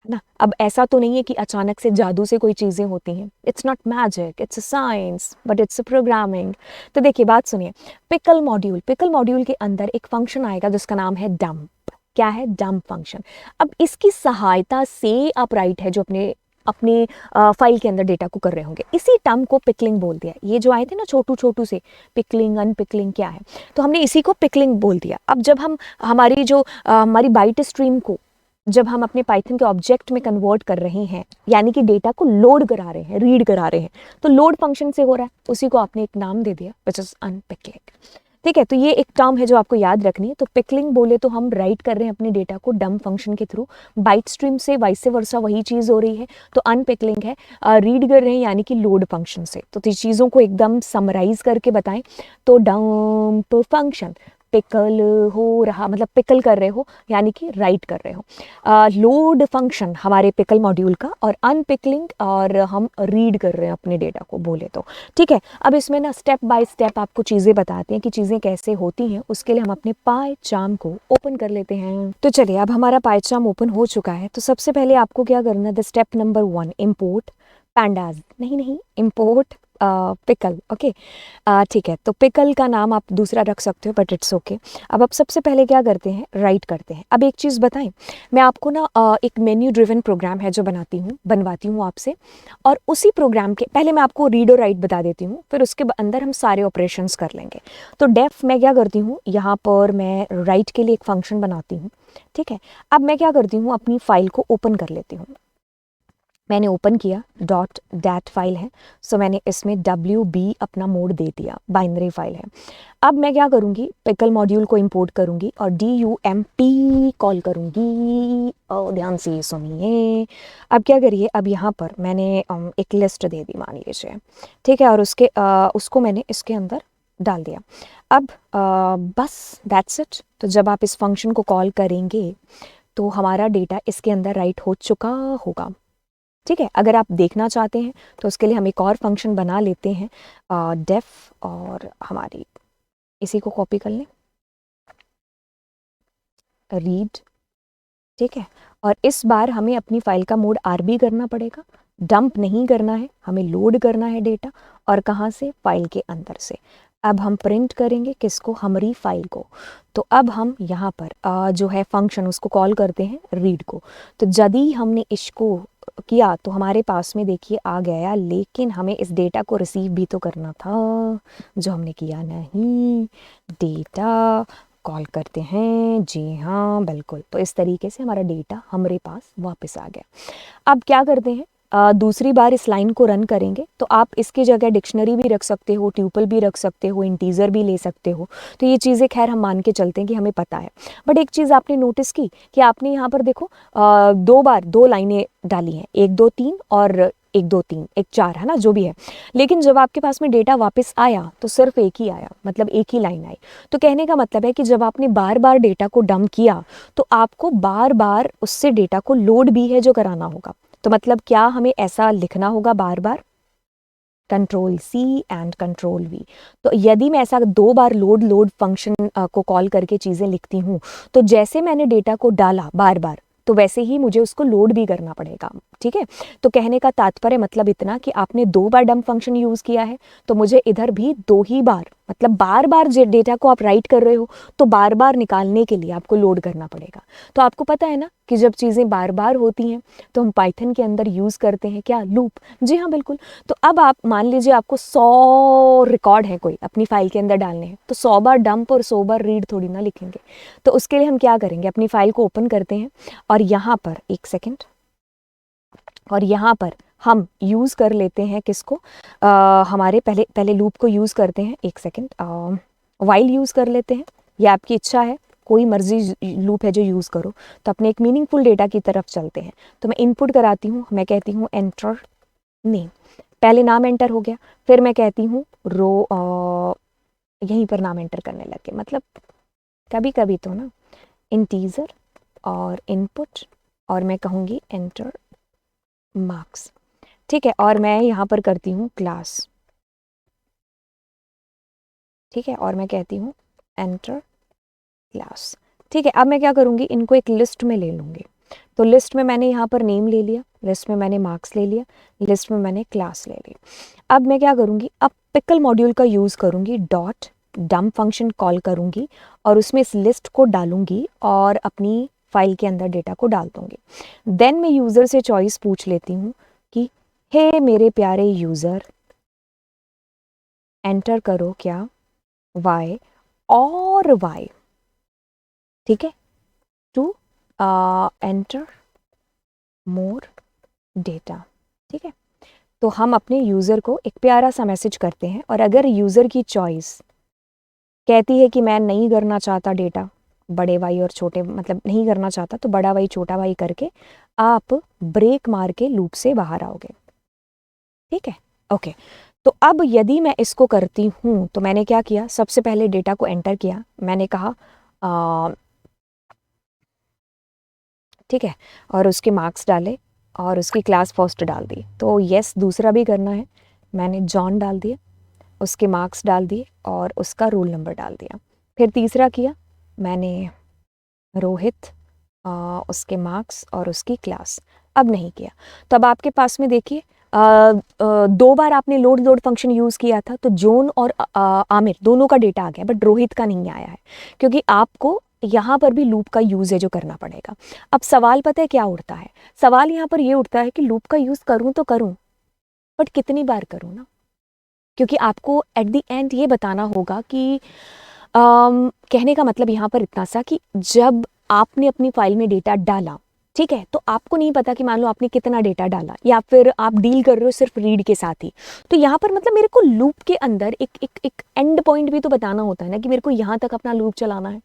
ना। अब ऐसा तो नहीं है कि अचानक से जादू से कोई चीज़ें होती हैं। It's not magic, it's a science, but it's a programming. तो देखिए, बात सुनिए। पिकल मॉड्यूल के अंदर एक फंक्शन आएगा जिसका नाम है डंप। क्या है? Dump function. अब इसकी सहायता से आप राइट है जो अपने अपने फाइल के अंदर डेटा को कर रहे होंगे। इसी टर्म को पिकलिंग बोल दिया। ये जो आए थे ना छोटू छोटू से, पिकलिंग, अनपिकलिंग, क्या है, तो हमने इसी को पिकलिंग बोल दिया। अब जब हम हमारी बाइट स्ट्रीम को जब हम अपने पाइथन के ऑब्जेक्ट में कन्वर्ट कर रहे हैं, यानी कि डेटा को लोड करा रहे हैं, रीड करा रहे हैं, तो लोड फंक्शन से हो रहा है, उसी को आपने एक नाम दे दिया, विच इज अनपिकलिंग। ठीक है, तो ये एक टर्म है जो आपको याद रखनी है। तो पिकलिंग बोले तो हम राइट कर रहे हैं अपने डेटा को डंप फंक्शन के थ्रू, बाइट स्ट्रीम से वाइस वर्सा वही चीज़ हो रही है। तो अनपिकलिंग है रीड कर रहे हैं यानी कि लोड फंक्शन से। तो चीज़ों को एकदम समराइज करके बताएं तो डंप फंक्शन पिकल हो रहा, मतलब पिकल कर रहे हो यानी कि राइट कर रहे हो। लोड फंक्शन हमारे पिकल मॉड्यूल का, और अनपिकलिंग, और हम रीड कर रहे हैं अपने डेटा को बोले तो। ठीक है, अब इसमें ना स्टेप बाय स्टेप आपको चीज़ें बताते हैं कि चीज़ें कैसे होती हैं। उसके लिए हम अपने पाइचार्म को ओपन कर लेते हैं। तो चलिए, अब हमारा पाइचार्म ओपन हो चुका है। तो सबसे पहले आपको क्या करना है, the step number 1, import pandas, नहीं इम्पोर्ट पिकल। ओके, ठीक है, तो पिकल का नाम आप दूसरा रख सकते हो, बट इट्स ओके। अब आप सबसे पहले क्या करते हैं, राइट करते हैं। अब एक चीज़ बताएं, मैं आपको ना एक मेन्यू ड्रिवन प्रोग्राम है जो बनवाती हूँ आपसे, और उसी प्रोग्राम के पहले मैं आपको रीड और राइट बता देती हूँ, फिर उसके अंदर हम सारे ऑपरेशंस कर लेंगे। तो डेफ मैं क्या करती हूँ, यहाँ पर मैं राइट के लिए एक फंक्शन बनाती हूँ। ठीक है, अब मैं क्या करती हूँ, अपनी फाइल को ओपन कर लेती हूँ। मैंने ओपन किया, डॉट डैट फाइल है, सो मैंने इसमें WB अपना मोड दे दिया, बाइनरी फाइल है। अब मैं क्या करूँगी, पिकल मॉड्यूल को इंपोर्ट करूँगी और DUMP कॉल करूँगी। और ध्यान से सुनिए, अब क्या करिए, अब यहाँ पर मैंने एक लिस्ट दे दी मान लीजिए। ठीक है, और उसको मैंने इसके अंदर डाल दिया। अब बस दैट्स इट। तो जब आप इस फंक्शन को कॉल करेंगे तो हमारा डेटा इसके अंदर राइट हो चुका होगा। ठीक है, अगर आप देखना चाहते हैं तो उसके लिए हम एक और फंक्शन बना लेते हैं, डेफ, और हमारी इसी को कॉपी कर लें, रीड। ठीक है, और इस बार हमें अपनी फाइल का मोड RB करना पड़ेगा, डंप नहीं करना है, हमें लोड करना है डेटा, और कहाँ से, फाइल के अंदर से। अब हम प्रिंट करेंगे किसको, हमारी फाइल को। तो अब हम यहाँ पर जो है फंक्शन उसको कॉल करते हैं रीड को। तो यदि हमने इसको किया तो हमारे पास में देखिए आ गया, लेकिन हमें इस डेटा को रिसीव भी तो करना था, जो हमने किया नहीं। डेटा कॉल करते हैं, जी हाँ बिल्कुल। तो इस तरीके से हमारा डेटा हमारे पास वापस आ गया। अब क्या करते हैं, दूसरी बार इस लाइन को रन करेंगे तो आप इसकी जगह डिक्शनरी भी रख सकते हो, ट्यूपल भी रख सकते हो, इंटीजर भी ले सकते हो। तो ये चीज़ें खैर हम मान के चलते हैं कि हमें पता है। बट एक चीज़ आपने नोटिस की कि आपने यहाँ पर देखो 2 लाइनें डाली हैं, 1 2 3 और 1 2 3 1 4, है ना, जो भी है। लेकिन जब आपके पास में डेटा वापस आया तो सिर्फ एक ही आया, मतलब एक ही लाइन आई। तो कहने का मतलब है कि जब आपने बार बार डेटा को डंप किया तो आपको बार बार उससे डेटा को लोड भी है जो कराना होगा। तो मतलब क्या हमें ऐसा लिखना होगा बार बार, control C and control V. तो यदि मैं ऐसा 2 बार लोड फंक्शन को कॉल करके चीज़ें लिखती हूँ, तो जैसे मैंने डेटा को डाला बार बार, तो वैसे ही मुझे उसको लोड भी करना पड़ेगा। ठीक है, तो कहने का तात्पर्य मतलब इतना कि आपने 2 बार डंप फंक्शन यूज़ किया है, तो मुझे इधर भी 2 ही बार, मतलब बार बार डेटा को आप राइट कर रहे हो, तो बार बार निकालने के लिए आपको लोड करना पड़ेगा। तो आपको पता है ना कि जब चीज़ें बार बार होती हैं तो हम पाइथन के अंदर यूज़ करते हैं क्या, लूप। जी हाँ, बिल्कुल। तो अब आप मान लीजिए आपको 100 रिकॉर्ड है कोई अपनी फाइल के अंदर डालने हैं, तो 100 बार डंप और 100 बार रीड थोड़ी ना लिखेंगे। तो उसके लिए हम क्या करेंगे, अपनी फाइल को ओपन करते हैं और यहाँ पर एक सेकेंड, और यहाँ पर हम यूज़ कर लेते हैं किसको, हमारे पहले लूप को यूज़ करते हैं। एक सेकेंड, वाइल यूज़ कर लेते हैं, ये आपकी इच्छा है, कोई मर्जी लूप है जो यूज़ करो। तो अपने एक मीनिंगफुल डेटा की तरफ चलते हैं। तो मैं इनपुट कराती हूँ, मैं कहती हूँ एंटर नेम, पहले नाम एंटर हो गया, फिर मैं कहती हूँ रो, यहीं पर नाम एंटर करने लगे, मतलब कभी कभी तो ना इंटीजर और इनपुट, और मैं कहूँगी एंटर मार्क्स। ठीक है, और मैं यहाँ पर करती हूँ क्लास। ठीक है, और मैं कहती हूँ एंटर क्लास। ठीक है, अब मैं क्या करूँगी, इनको एक लिस्ट में ले लूँगी। तो लिस्ट में मैंने यहाँ पर नेम ले लिया, लिस्ट में मैंने मार्क्स ले लिया, लिस्ट में मैंने क्लास ले ली। अब मैं क्या करूँगी, अब पिकल मॉड्यूल का यूज़ करूँगी, डॉट डंप फंक्शन कॉल करूँगी और उसमें इस लिस्ट को डालूँगी और अपनी फाइल के अंदर डेटा को डाल दूँगी। देन मैं यूज़र से चॉइस पूछ लेती हूँ कि हे मेरे प्यारे यूज़र, एंटर करो क्या, y और y। ठीक है, टू एंटर मोर डेटा। ठीक है, तो हम अपने यूज़र को एक प्यारा सा मैसेज करते हैं, और अगर यूज़र की चॉइस कहती है कि मैं नहीं करना चाहता डेटा, बड़े वाई और छोटे, मतलब नहीं करना चाहता, तो बड़ा वाई छोटा वाई करके आप ब्रेक मार के लूप से बाहर आओगे। ठीक है, ओके। तो अब यदि मैं इसको करती हूँ, तो मैंने क्या किया, सबसे पहले डेटा को एंटर किया, मैंने कहा ठीक है, और उसके मार्क्स डाले और उसकी क्लास फर्स्ट डाल दी। तो यस, दूसरा भी करना है, मैंने जॉन डाल दिया, उसके मार्क्स डाल दिए और उसका रोल नंबर डाल दिया। फिर तीसरा किया मैंने रोहित, उसके मार्क्स और उसकी क्लास। अब नहीं किया, तो अब आपके पास में देखिए 2 बार आपने लोड फंक्शन यूज़ किया था, तो जोन और आमिर दोनों का डेटा आ गया, बट रोहित का नहीं आया है, क्योंकि आपको यहाँ पर भी लूप का यूज़ है जो करना पड़ेगा। अब सवाल पता है क्या उठता है, सवाल यहाँ पर ये उठता है कि लूप का यूज़ करूँ तो करूँ, बट कितनी बार करूँ ना, क्योंकि आपको एट द एंड ये बताना होगा कि कहने का मतलब यहाँ पर इतना सा कि जब आपने अपनी फाइल में डेटा डाला, ठीक है, तो आपको नहीं पता कि मान लो आपने कितना डेटा डाला, या फिर आप डील कर रहे हो सिर्फ रीड के साथ ही, तो यहाँ पर मतलब मेरे को लूप के अंदर एक एंड पॉइंट भी तो बताना होता है ना, कि मेरे को यहाँ तक अपना लूप चलाना है,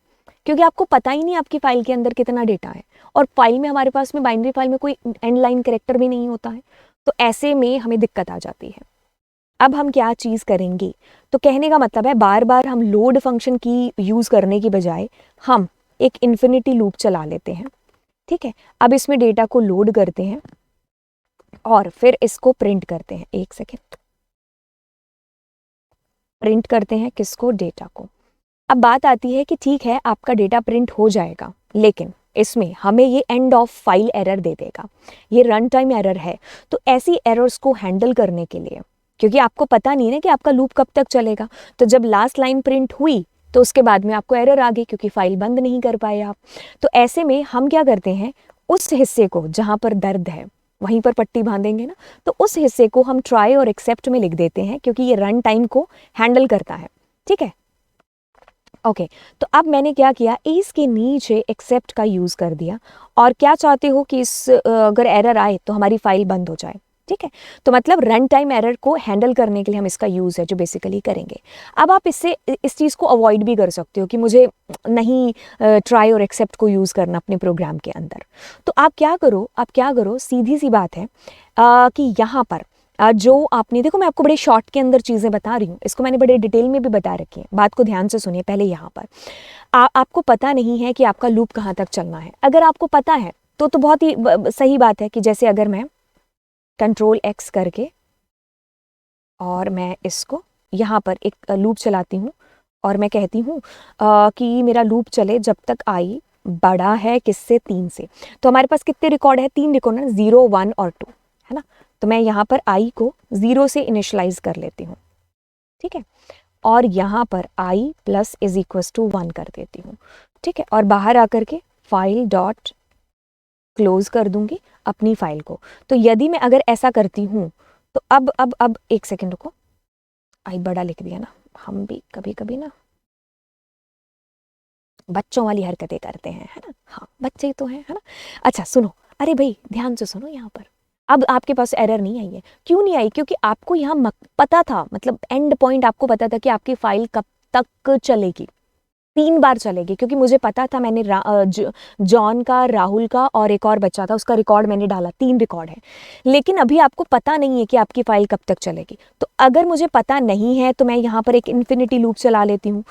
क्योंकि आपको पता ही नहीं आपकी फाइल के अंदर कितना डेटा है, और फाइल में हमारे पास में बाइनरी फाइल में कोई एंड लाइन कैरेक्टर भी नहीं होता है, तो ऐसे में हमें दिक्कत आ जाती है। अब हम क्या चीज़ करेंगे, तो कहने का मतलब है बार बार हम लोड फंक्शन की यूज़ करने की बजाय हम एक इन्फिनिटी लूप चला लेते हैं। ठीक है, अब इसमें डेटा को लोड करते हैं और फिर इसको प्रिंट करते हैं। एक सेकेंड, प्रिंट करते हैं किसको, डेटा को। अब बात आती है कि ठीक है आपका डेटा प्रिंट हो जाएगा, लेकिन इसमें हमें ये एंड ऑफ फाइल एरर दे देगा, ये रन टाइम एरर है। तो ऐसी एरर्स को हैंडल करने के लिए, क्योंकि आपको पता नहीं है कि आपका लूप कब तक चलेगा, तो जब लास्ट लाइन प्रिंट हुई तो उसके बाद में आपको एरर आ गई, क्योंकि फाइल बंद नहीं कर पाए आप। तो ऐसे में हम क्या करते हैं, उस हिस्से को जहाँ पर दर्द है वहीं पर पट्टी बांधेंगे ना, तो उस हिस्से को हम ट्राई और एक्सेप्ट में लिख देते हैं, क्योंकि ये रन टाइम को हैंडल करता है। ठीक है, ओके। तो अब मैंने क्या किया, इस के नीचे एक्सेप्ट का यूज़ कर दिया, और क्या चाहते हो कि इस अगर एरर आए तो हमारी फाइल बंद हो जाए। ठीक है, तो मतलब रन टाइम एरर को हैंडल करने के लिए हम इसका यूज़ है जो बेसिकली करेंगे। अब आप इससे इस चीज़ को अवॉइड भी कर सकते हो कि मुझे नहीं ट्राई और एक्सेप्ट को यूज़ करना अपने प्रोग्राम के अंदर। तो आप क्या करो, सीधी सी बात है कि यहाँ पर जो आपने देखो, मैं आपको बड़े शॉर्ट के अंदर चीज़ें बता रही हूँ, इसको मैंने बड़े डिटेल में भी बता रखी है, बात को ध्यान से सुनिए। पहले यहाँ पर आपको पता नहीं है कि आपका लूप कहाँ तक चलना है। अगर आपको पता है तो बहुत ही सही बात है कि जैसे अगर मैं कंट्रोल X करके और मैं इसको यहाँ पर एक लूप चलाती हूँ और मैं कहती हूँ कि मेरा लूप चले जब तक आई बड़ा है किससे, 3 से। तो हमारे पास कितने रिकॉर्ड है, 3 रिकॉर्ड ना, 0 1 और 2, है ना। तो मैं यहाँ पर आई को 0 से इनिशलाइज कर लेती हूँ, ठीक है, और यहाँ पर आई प्लस इज इक्वस टू 1 कर देती हूँ, ठीक है, और बाहर आकर के फाइल डॉट क्लोज कर दूंगी अपनी फाइल को। तो यदि मैं अगर ऐसा करती हूँ तो अब एक सेकेंड रुको, आई बड़ा लिख दिया ना, हम भी कभी कभी ना बच्चों वाली हरकतें करते हैं, है ना। हाँ, बच्चे तो हैं, है ना। अच्छा सुनो, अरे भाई ध्यान से सुनो, यहाँ पर अब आपके पास एरर नहीं आई है। क्यों नहीं आई? क्योंकि आपको यहाँ पता था, मतलब एंड पॉइंट आपको पता था कि आपकी फाइल कब तक चलेगी, 3 बार चलेगी, क्योंकि मुझे पता था, मैंने जॉन का, राहुल का और एक और बच्चा था उसका रिकॉर्ड मैंने डाला, 3 रिकॉर्ड है। लेकिन अभी आपको पता नहीं है कि आपकी फाइल कब तक चलेगी। तो अगर मुझे पता नहीं है तो मैं यहाँ पर एक इन्फिनिटी लूप चला लेती हूँ।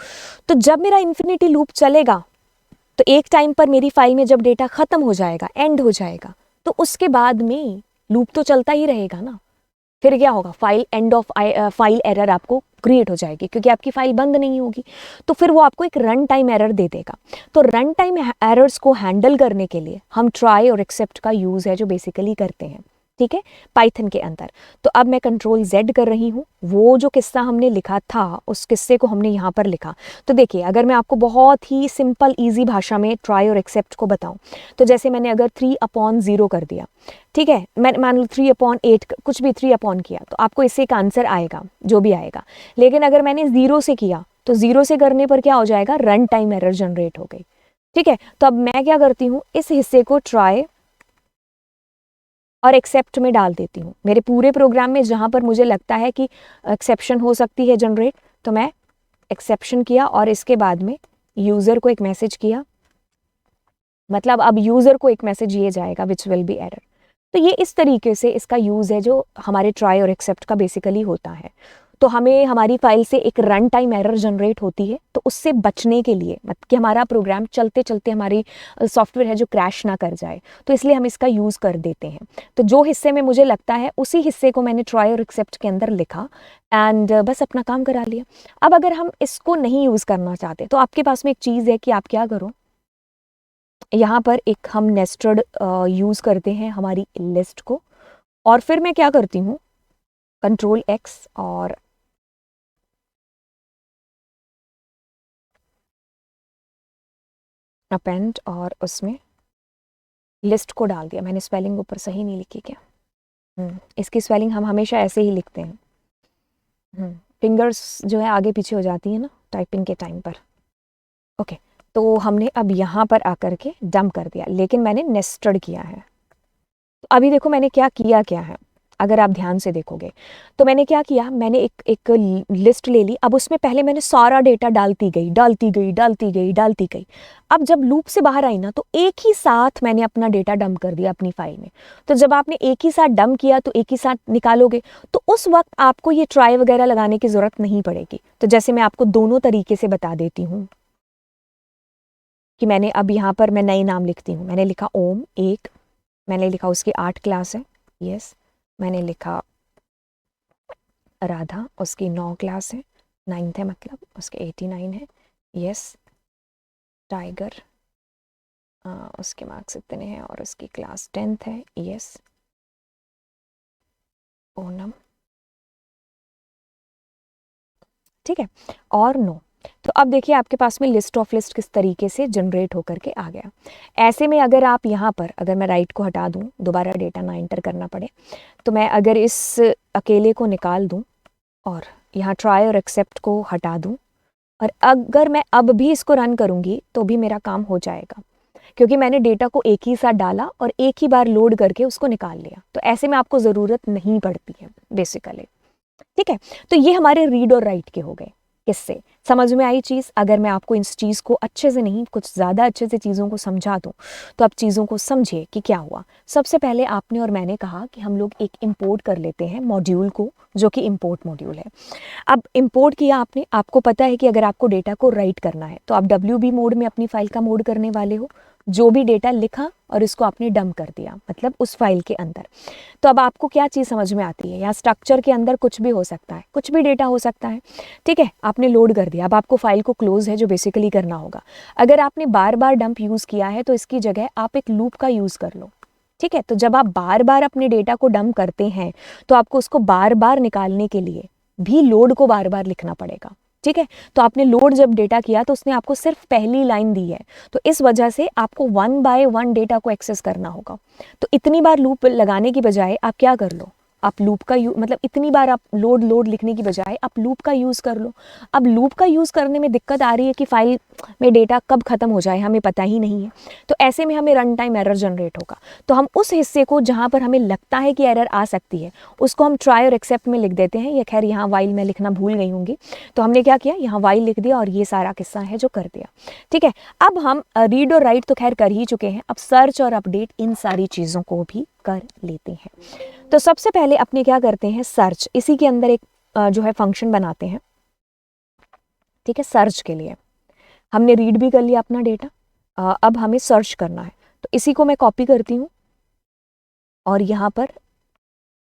तो जब मेरा इन्फिनिटी लूप चलेगा तो एक टाइम पर मेरी फाइल में जब डेटा खत्म हो जाएगा, एंड हो जाएगा, तो उसके बाद में लूप तो चलता ही रहेगा ना। फिर क्या होगा, file end of file error आपको क्रिएट हो जाएगी, क्योंकि आपकी फाइल बंद नहीं होगी। तो फिर वो आपको एक रन टाइम एरर दे देगा। तो रन टाइम एरर्स को हैंडल करने के लिए हम ट्राई और एक्सेप्ट का यूज़ है जो बेसिकली करते हैं, ठीक है, पाइथन के अंदर। तो अब मैं कंट्रोल Z कर रही हूँ, वो जो किस्सा हमने लिखा था उस किस्से को हमने यहाँ पर लिखा। तो देखिए, अगर मैं आपको बहुत ही सिंपल ईजी भाषा में ट्राई और एक्सेप्ट को बताऊँ, तो जैसे मैंने अगर 3/0 कर दिया, ठीक है, मैं मान लो 3/8 कुछ भी 3 किया, तो आपको इससे एक आंसर आएगा जो भी आएगा। लेकिन अगर मैंने 0 से किया तो 0 से करने पर क्या हो जाएगा, रन टाइम एरर जनरेट हो गई, ठीक है। तो अब मैं क्या करती हूँ, इस हिस्से को ट्राई और एक्सेप्ट में डाल देती हूँ। मेरे पूरे प्रोग्राम में जहाँ पर मुझे लगता है कि एक्सेप्शन हो सकती है जनरेट, तो मैं एक्सेप्शन किया और इसके बाद में यूज़र को एक मैसेज किया, मतलब अब यूज़र को एक मैसेज ये जाएगा विच विल बी एरर। तो ये इस तरीके से इसका यूज़ है जो हमारे ट्राई और एक्सेप्ट का बेसिकली होता है। तो हमें हमारी फाइल से एक रन टाइम एरर जनरेट होती है, तो उससे बचने के लिए, मतलब कि हमारा प्रोग्राम चलते चलते हमारी सॉफ्टवेयर है जो क्रैश ना कर जाए, तो इसलिए हम इसका यूज़ कर देते हैं। तो जो हिस्से में मुझे लगता है उसी हिस्से को मैंने ट्राई और एक्सेप्ट के अंदर लिखा एंड बस अपना काम करा लिया। अब अगर हम इसको नहीं यूज़ करना चाहते तो आपके पास में एक चीज़ है कि आप क्या करो, यहाँ पर एक हम नेस्टेड यूज़ करते हैं हमारी लिस्ट को, और फिर मैं क्या करती हूँ, कंट्रोल X और अपेंड और उसमें लिस्ट को डाल दिया। मैंने स्पेलिंग ऊपर सही नहीं लिखी क्या? इसकी स्पेलिंग हम हमेशा ऐसे ही लिखते हैं। फिंगर्स जो है आगे पीछे हो जाती है ना टाइपिंग के टाइम पर। ओके, तो हमने अब यहाँ पर आकर के डंप कर दिया, लेकिन मैंने नेस्टेड किया है। तो अभी देखो मैंने क्या किया क्या है, अगर आप ध्यान से देखोगे तो मैंने क्या किया, मैंने एक लिस्ट ले ली। अब उसमें पहले मैंने सारा डेटा डालती गई। अब जब लूप से बाहर आई ना, तो एक ही साथ मैंने अपना डेटा डंप कर दिया अपनी फाइल में। तो जब आपने एक ही साथ डंप किया तो एक ही साथ निकालोगे, तो उस वक्त आपको ये ट्राई वगैरह लगाने की ज़रूरत नहीं पड़ेगी। तो जैसे मैं आपको दोनों तरीके से बता देती हूँ कि मैंने अब यहाँ पर मैं नई नाम लिखती हूँ। मैंने लिखा ओम 1, मैंने लिखा उसकी 8 क्लास है, यस। मैंने लिखा राधा, उसकी 9 क्लास है, 9th है, मतलब उसके 89 है, यस। टाइगर, उसके मार्क्स इतने हैं और उसकी क्लास 10th है, यस। ओनम, ठीक है, और नो। तो अब देखिए आपके पास में लिस्ट ऑफ लिस्ट किस तरीके से जनरेट होकर के आ गया। ऐसे में अगर आप यहाँ पर, अगर मैं राइट को हटा दूँ, दोबारा डेटा ना एंटर करना पड़े, तो मैं अगर इस अकेले को निकाल दूँ और यहाँ ट्राई और एक्सेप्ट को हटा दूँ, और अगर मैं अब भी इसको रन करूँगी तो भी मेरा काम हो जाएगा, क्योंकि मैंने डेटा को एक ही साथ डाला और एक ही बार लोड करके उसको निकाल लिया। तो ऐसे में आपको ज़रूरत नहीं पड़ती है बेसिकली, ठीक है। तो ये हमारे रीड और राइट के हो गए किससे। समझ में आई चीज़? अगर मैं आपको इस चीज़ को अच्छे से नहीं, कुछ ज़्यादा अच्छे से चीज़ों को समझा दूँ, तो आप चीज़ों को समझिए कि क्या हुआ। सबसे पहले आपने और मैंने कहा कि हम लोग एक इंपोर्ट कर लेते हैं मॉड्यूल को, जो कि इंपोर्ट मॉड्यूल है। अब इंपोर्ट किया आपने, आपको पता है कि अगर आपको डेटा को राइट करना है तो आप WB मोड में अपनी फाइल का मोड करने वाले हो, जो भी डेटा लिखा और इसको आपने डंप कर दिया, मतलब उस फाइल के अंदर। तो अब आपको क्या चीज़ समझ में आती है, यहाँ स्ट्रक्चर के अंदर कुछ भी हो सकता है, कुछ भी डेटा हो सकता है, ठीक है। आपने लोड कर दिया, अब आपको फाइल को क्लोज है जो बेसिकली करना होगा। अगर आपने बार बार डंप यूज़ किया है तो इसकी जगह आप एक लूप का यूज़ कर लो, ठीक है। तो जब आप बार बार अपने डेटा को डंप करते हैं तो आपको उसको बार बार निकालने के लिए भी लोड को बार बार लिखना पड़ेगा, ठीक है। तो आपने लोड जब डेटा किया तो उसने आपको सिर्फ पहली लाइन दी है, तो इस वजह से आपको 1 बाय 1 डेटा को एक्सेस करना होगा। तो इतनी बार लूप लगाने की बजाय आप क्या कर लो, आप लूप का मतलब इतनी बार आप लोड लिखने की बजाय आप लूप का यूज़ कर लो। अब लूप का यूज़ करने में दिक्कत आ रही है कि फाइल में डेटा कब ख़त्म हो जाए हमें पता ही नहीं है, तो ऐसे में हमें रन टाइम एरर जनरेट होगा। तो हम उस हिस्से को जहाँ पर हमें लगता है कि एरर आ सकती है उसको हम ट्राई और एक्सेप्ट में लिख देते हैं। ये खैर यहाँ वाइल मैं लिखना भूल गई होंगी, तो हमने क्या किया, यहाँ वाइल लिख दिया और ये सारा किस्सा है जो कर दिया, ठीक है। अब हम रीड और राइट तो खैर कर ही चुके हैं, अब सर्च और अपडेट इन सारी चीज़ों को भी कर लेते हैं। तो सबसे पहले अपने क्या करते हैं, सर्च, इसी के अंदर एक जो है फंक्शन बनाते हैं, ठीक है। सर्च के लिए हमने रीड भी कर लिया अपना डेटा, अब हमें सर्च करना है, तो इसी को मैं कॉपी करती हूँ और यहाँ पर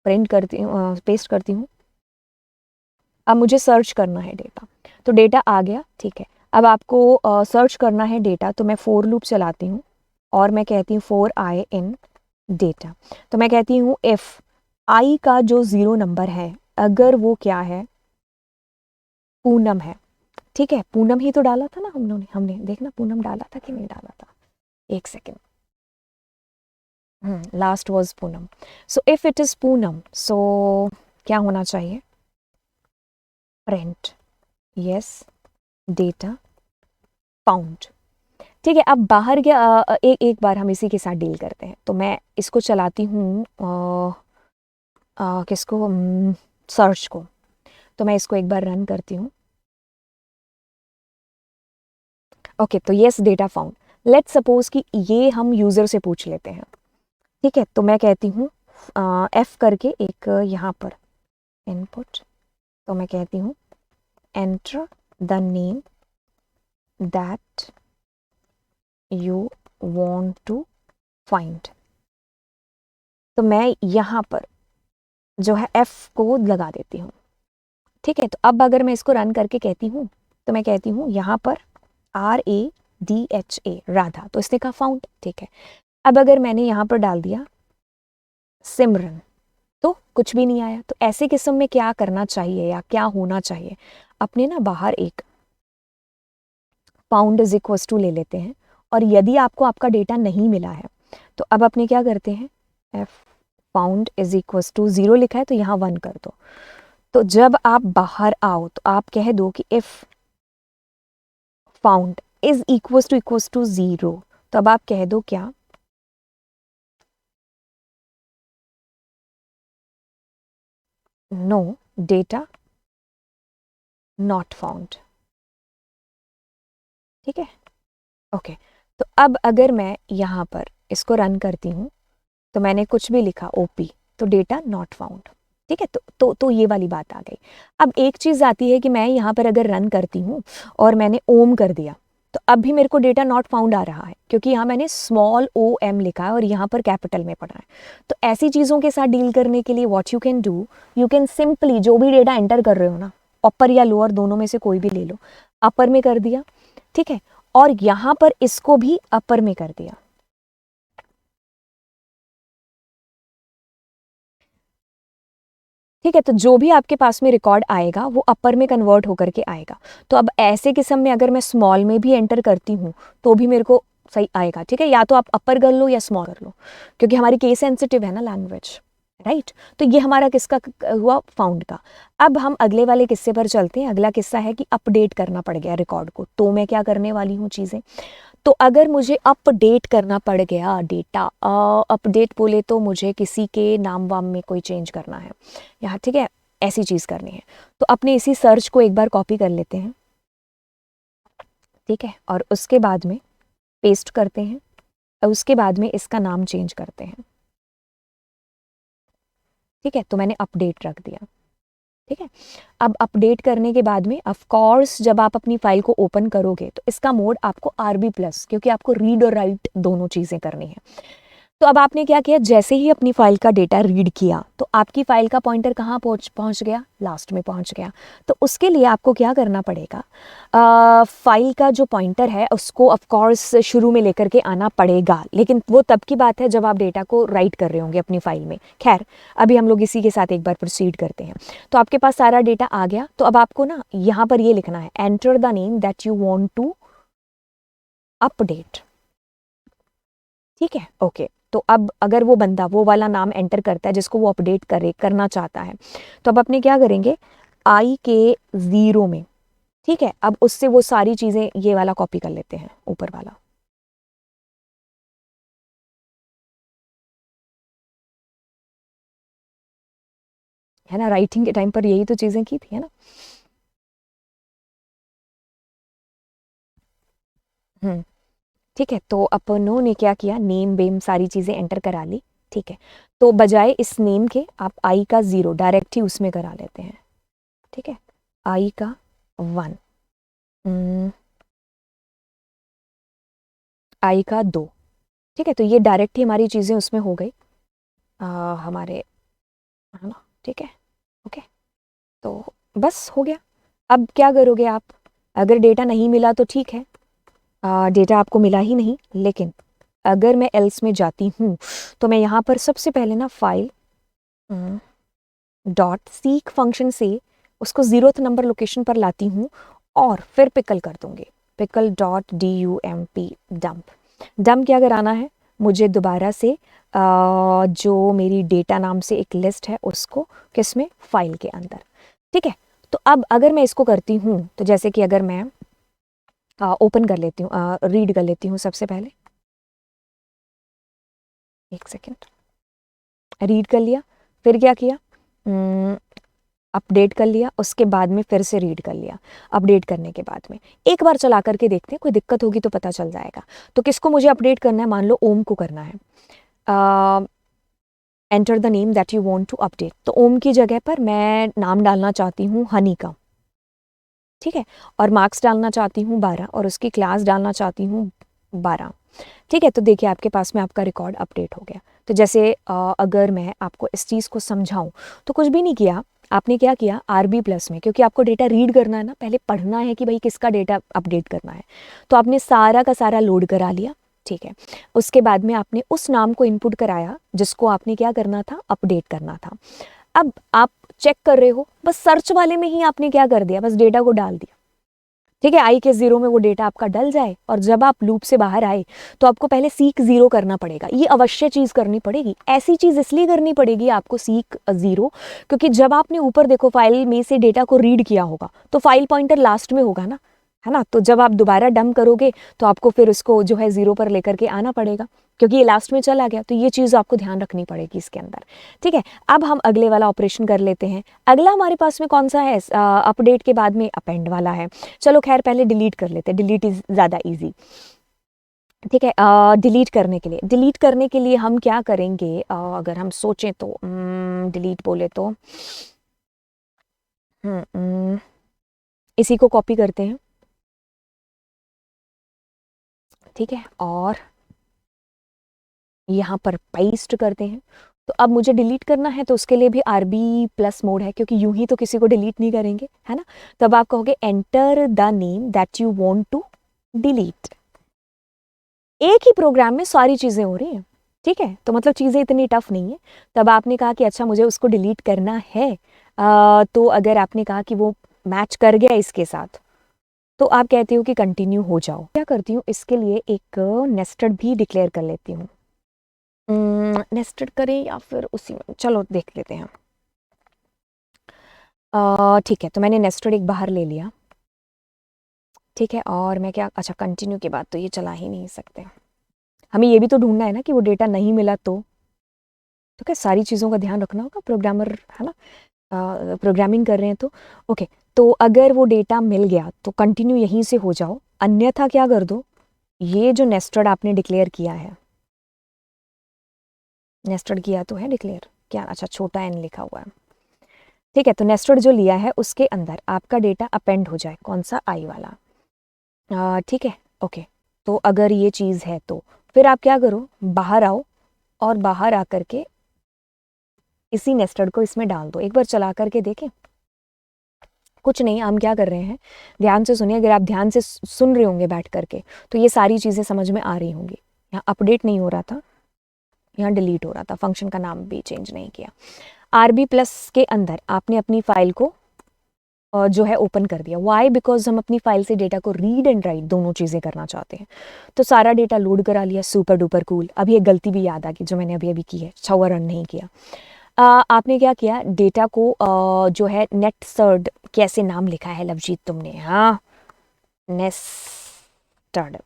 प्रिंट करती हूँ, पेस्ट करती हूँ। अब मुझे सर्च करना है डेटा, तो डेटा आ गया, ठीक है। अब आपको सर्च करना है डेटा, तो मैं फॉर लूप चलाती हूँ और मैं कहती हूँ फॉर आई इन डेटा। तो मैं कहती हूँ इफ आई का जो 0 नंबर है अगर वो क्या है, पूनम है, ठीक है। पूनम ही तो डाला था ना हमने देखना पूनम डाला था कि नहीं डाला था, एक second, last was Poonam. So if it is Poonam, so क्या होना चाहिए, प्रिंट यस डेटा फाउंड, ठीक है। अब बाहर क्या, एक बार हम इसी के साथ डील करते हैं, तो मैं इसको चलाती हूँ किसको, सर्च को। तो मैं इसको एक बार रन करती हूँ, ओके। तो yes data found, let's suppose कि ये हम यूज़र से पूछ लेते हैं, ठीक है। तो मैं कहती हूँ एफ करके एक यहाँ पर इनपुट, तो मैं कहती हूँ enter the name that you want to find. तो मैं यहाँ पर जो है एफ को लगा देती हूँ, ठीक है। तो अब अगर मैं इसको रन करके कहती हूँ, तो मैं कहती हूँ यहाँ पर RADHA राधा, तो इसने कहा फाउंड, ठीक है। अब अगर मैंने यहाँ पर डाल दिया सिमरन, तो कुछ भी नहीं आया। तो ऐसे किस्म में क्या करना चाहिए या क्या होना चाहिए, अपने ना बाहर एक फाउंड इज इक्वल टू ले लेते हैं, और यदि आपको आपका डेटा नहीं मिला है तो अब अपने क्या करते हैं, if found is equal to 0 लिखा है तो यहाँ 1 कर दो। तो जब आप बाहर आओ तो आप कह दो कि if found is equal to 0, तो अब आप कह दो क्या, नो डेटा नॉट फाउंड, ठीक है, ओके। तो अब अगर मैं यहाँ पर इसको रन करती हूँ तो मैंने कुछ भी लिखा ओपी, तो डेटा नॉट फाउंड, ठीक है। तो ये वाली बात आ गई। अब एक चीज़ आती है कि मैं यहाँ पर अगर रन करती हूँ और मैंने ओम कर दिया, तो अब भी मेरे को डेटा नॉट फाउंड आ रहा है, क्योंकि यहाँ मैंने स्मॉल OM लिखा है और यहाँ पर कैपिटल में पढ़ा है। तो ऐसी चीज़ों के साथ डील करने के लिए what you can do, you can simply जो भी डेटा एंटर कर रहे हो ना, अपर या लोअर दोनों में से कोई भी ले लो, अपर में कर दिया, ठीक है, और यहाँ पर इसको भी अपर में कर दिया, ठीक है। तो जो भी आपके पास में रिकॉर्ड आएगा वो अपर में कन्वर्ट होकर के आएगा। तो अब ऐसे किस्म में अगर मैं स्मॉल में भी एंटर करती हूँ तो भी मेरे को सही आएगा, ठीक है। या तो आप अपर कर लो या स्मॉल कर लो, क्योंकि हमारी केस सेंसिटिव है ना लैंग्वेज, राइट। तो ये हमारा किसका हुआ, फाउंड का। अब हम अगले वाले किस्से पर चलते हैं। अगला किस्सा है कि अपडेट करना पड़ गया रिकॉर्ड को, तो मैं क्या करने वाली हूँ चीज़ें। तो अगर मुझे अपडेट करना पड़ गया डेटा, अपडेट बोले तो मुझे किसी के नाम वाम में कोई चेंज करना है यहाँ, ठीक है, ऐसी चीज़ करनी है। तो अपने इसी सर्च को एक बार कॉपी कर लेते हैं, ठीक है, और उसके बाद में पेस्ट करते हैं, और उसके बाद में इसका नाम चेंज करते हैं, ठीक है। तो मैंने अपडेट रख दिया। ठीक है। अब अपडेट करने के बाद में ऑफ कोर्स जब आप अपनी फाइल को ओपन करोगे तो इसका मोड आपको RB+, क्योंकि आपको रीड और राइट दोनों चीज़ें करनी है। तो अब आपने क्या किया, जैसे ही अपनी फाइल का डेटा रीड किया तो आपकी फाइल का पॉइंटर कहाँ पहुँच गया, लास्ट में पहुँच गया। तो उसके लिए आपको क्या करना पड़ेगा, फाइल का जो पॉइंटर है उसको ऑफ कोर्स शुरू में लेकर के आना पड़ेगा, लेकिन वो तब की बात है जब आप डेटा को राइट कर रहे होंगे अपनी फाइल में। खैर अभी हम लोग इसी के साथ एक बार प्रोसीड करते हैं। तो आपके पास सारा डेटा आ गया, तो अब आपको ना यहाँ पर ये लिखना है, enter the name that you want to update. ठीक है, ओके। तो अब अगर वो बंदा वो वाला नाम एंटर करता है जिसको वो अपडेट करना चाहता है, तो अब अपने क्या करेंगे, IK0 में, ठीक है, अब उससे वो सारी चीजें ये वाला कॉपी कर लेते हैं, ऊपर वाला। है ना, राइटिंग के टाइम पर यही तो चीजें की थी, है ना। ठीक है, तो अपनों ने क्या किया, नेम बेम सारी चीजें एंटर करा ली। ठीक है, तो बजाय इस नेम के आप I का 0 डायरेक्ट ही उसमें करा लेते हैं। ठीक है, I का 1, I का 2। ठीक है, तो ये डायरेक्ट ही हमारी चीज़ें उसमें हो गई, हमारे, है ना। ठीक है, ओके, तो बस हो गया। अब क्या करोगे आप, अगर डेटा नहीं मिला तो ठीक है, डेटा आपको मिला ही नहीं, लेकिन अगर मैं एल्स में जाती हूँ तो मैं यहाँ पर सबसे पहले ना फाइल डॉट सीक फंक्शन से उसको 0th नंबर लोकेशन पर लाती हूँ और फिर पिकल कर दूंगी, pickle dot DUMP dump. Dump क्या कराना है, मुझे दोबारा से जो मेरी डेटा नाम से एक लिस्ट है उसको किसमें, फाइल के अंदर। ठीक है, तो अब अगर मैं इसको करती हूँ तो जैसे कि अगर मैं ओपन कर लेती हूँ, रीड कर लेती हूँ सबसे पहले, एक सेकेंड, रीड कर लिया, फिर क्या किया, अपडेट कर लिया, उसके बाद में फिर से रीड कर लिया। अपडेट करने के बाद में एक बार चला करके देखते हैं, कोई दिक्कत होगी तो पता चल जाएगा। तो किसको मुझे अपडेट करना है, मान लो ओम को करना है, enter the name that you want to update. तो ओम की जगह पर मैं नाम डालना चाहती हूँ हनी का, ठीक है, और मार्क्स डालना चाहती हूँ 12 और उसकी क्लास डालना चाहती हूँ 12। ठीक है, तो देखिए आपके पास में आपका रिकॉर्ड अपडेट हो गया। तो जैसे अगर मैं आपको इस चीज़ को समझाऊं तो कुछ भी नहीं किया, आपने क्या किया, RB+ में, क्योंकि आपको डेटा रीड करना है ना, पहले पढ़ना है कि भाई किसका डेटा अपडेट करना है, तो आपने सारा का सारा लोड करा लिया। ठीक है, उसके बाद में आपने उस नाम को इनपुट कराया जिसको आपने क्या करना था, अपडेट करना था। अब आप चेक कर रहे हो, बस सर्च वाले में ही आपने क्या कर दिया, बस डेटा को डाल दिया। ठीक है, IK0 में वो डेटा आपका डल जाए और जब आप लूप से बाहर आए तो आपको पहले सीक 0 करना पड़ेगा। ये अवश्य चीज़ करनी पड़ेगी। ऐसी चीज़ इसलिए करनी पड़ेगी आपको सीक 0, क्योंकि जब आपने ऊपर देखो फाइल में से डेटा को रीड किया होगा तो फाइल पॉइंटर लास्ट में होगा ना, है ना। तो जब आप दोबारा डंप करोगे तो आपको फिर उसको जो है 0 पर लेकर के आना पड़ेगा, क्योंकि ये लास्ट में चला गया। तो ये चीज़ आपको ध्यान रखनी पड़ेगी इसके अंदर। ठीक है, अब हम अगले वाला ऑपरेशन कर लेते हैं। अगला हमारे पास में कौन सा है, अपडेट के बाद में अपेंड वाला है। चलो खैर पहले डिलीट कर लेते हैं, डिलीट इज ज़्यादा ईजी। ठीक है, डिलीट करने के लिए हम क्या करेंगे, अगर हम सोचें तो डिलीट बोले तो इसी को कॉपी करते हैं। ठीक है, और यहाँ पर पेस्ट करते हैं। तो अब मुझे डिलीट करना है तो उसके लिए भी RB+ मोड है, क्योंकि यूं ही तो किसी को डिलीट नहीं करेंगे, है ना। तब आप कहोगे enter the name that you want to delete. एक ही प्रोग्राम में सारी चीजें हो रही हैं। ठीक है, तो मतलब चीजें इतनी टफ नहीं है। तब आपने कहा कि अच्छा मुझे उसको डिलीट करना है, तो अगर आपने कहा कि वो मैच कर गया इसके साथ, तो आप कहते हो कि कंटिन्यू हो जाओ। क्या करती हूँ, इसके लिए एक नेस्टेड भी डिक्लेयर कर लेती हूँ। नेस्टेड करें या फिर उसी में, चलो देख लेते हैं। ठीक है, तो मैंने नेस्टेड एक बाहर ले लिया। ठीक है, और मैं क्या, अच्छा कंटिन्यू के बाद तो ये चला ही नहीं सकते, हमें ये भी तो ढूंढना है ना कि वो डेटा नहीं मिला तो क्या सारी चीज़ों का ध्यान रखना होगा, प्रोग्रामर है ना, प्रोग्रामिंग कर रहे हैं तो। ओके, तो अगर वो डेटा मिल गया तो कंटिन्यू यहीं से हो जाओ, अन्यथा क्या कर दो, ये जो नेस्टेड आपने डिक्लेयर किया है, नेस्टेड किया तो है डिक्लेयर क्या, अच्छा छोटा n लिखा हुआ है। ठीक है, तो नेस्टेड जो लिया है उसके अंदर आपका डेटा अपेंड हो जाए, कौन सा, आई वाला, ठीक है। ओके, तो अगर ये चीज़ है तो फिर आप क्या करो, बाहर आओ और बाहर आकर के इसी नेस्टेड को इसमें डाल दो। एक बार चला करके देखें। कुछ नहीं, हम क्या कर रहे हैं, ध्यान से सुनिए, अगर आप ध्यान से सुन रहे होंगे बैठ करके तो ये सारी चीज़ें समझ में आ रही होंगी। यहाँ अपडेट नहीं हो रहा था, यहाँ डिलीट हो रहा था, फंक्शन का नाम भी चेंज नहीं किया। RB प्लस के अंदर आपने अपनी फाइल को जो है ओपन कर दिया। वाई? बिकॉज हम अपनी फाइल से डेटा को रीड एंड राइट दोनों चीज़ें करना चाहते हैं। तो सारा डेटा लोड करा लिया, सुपर डुपर कूल। अभी एक गलती भी याद आ गई जो मैंने अभी अभी की है, छवा रन नहीं किया। आपने क्या किया, डेटा को जो है नेस्टेड, कैसे नाम लिखा है लवजीत तुमने, हाँ, नेस्टेड,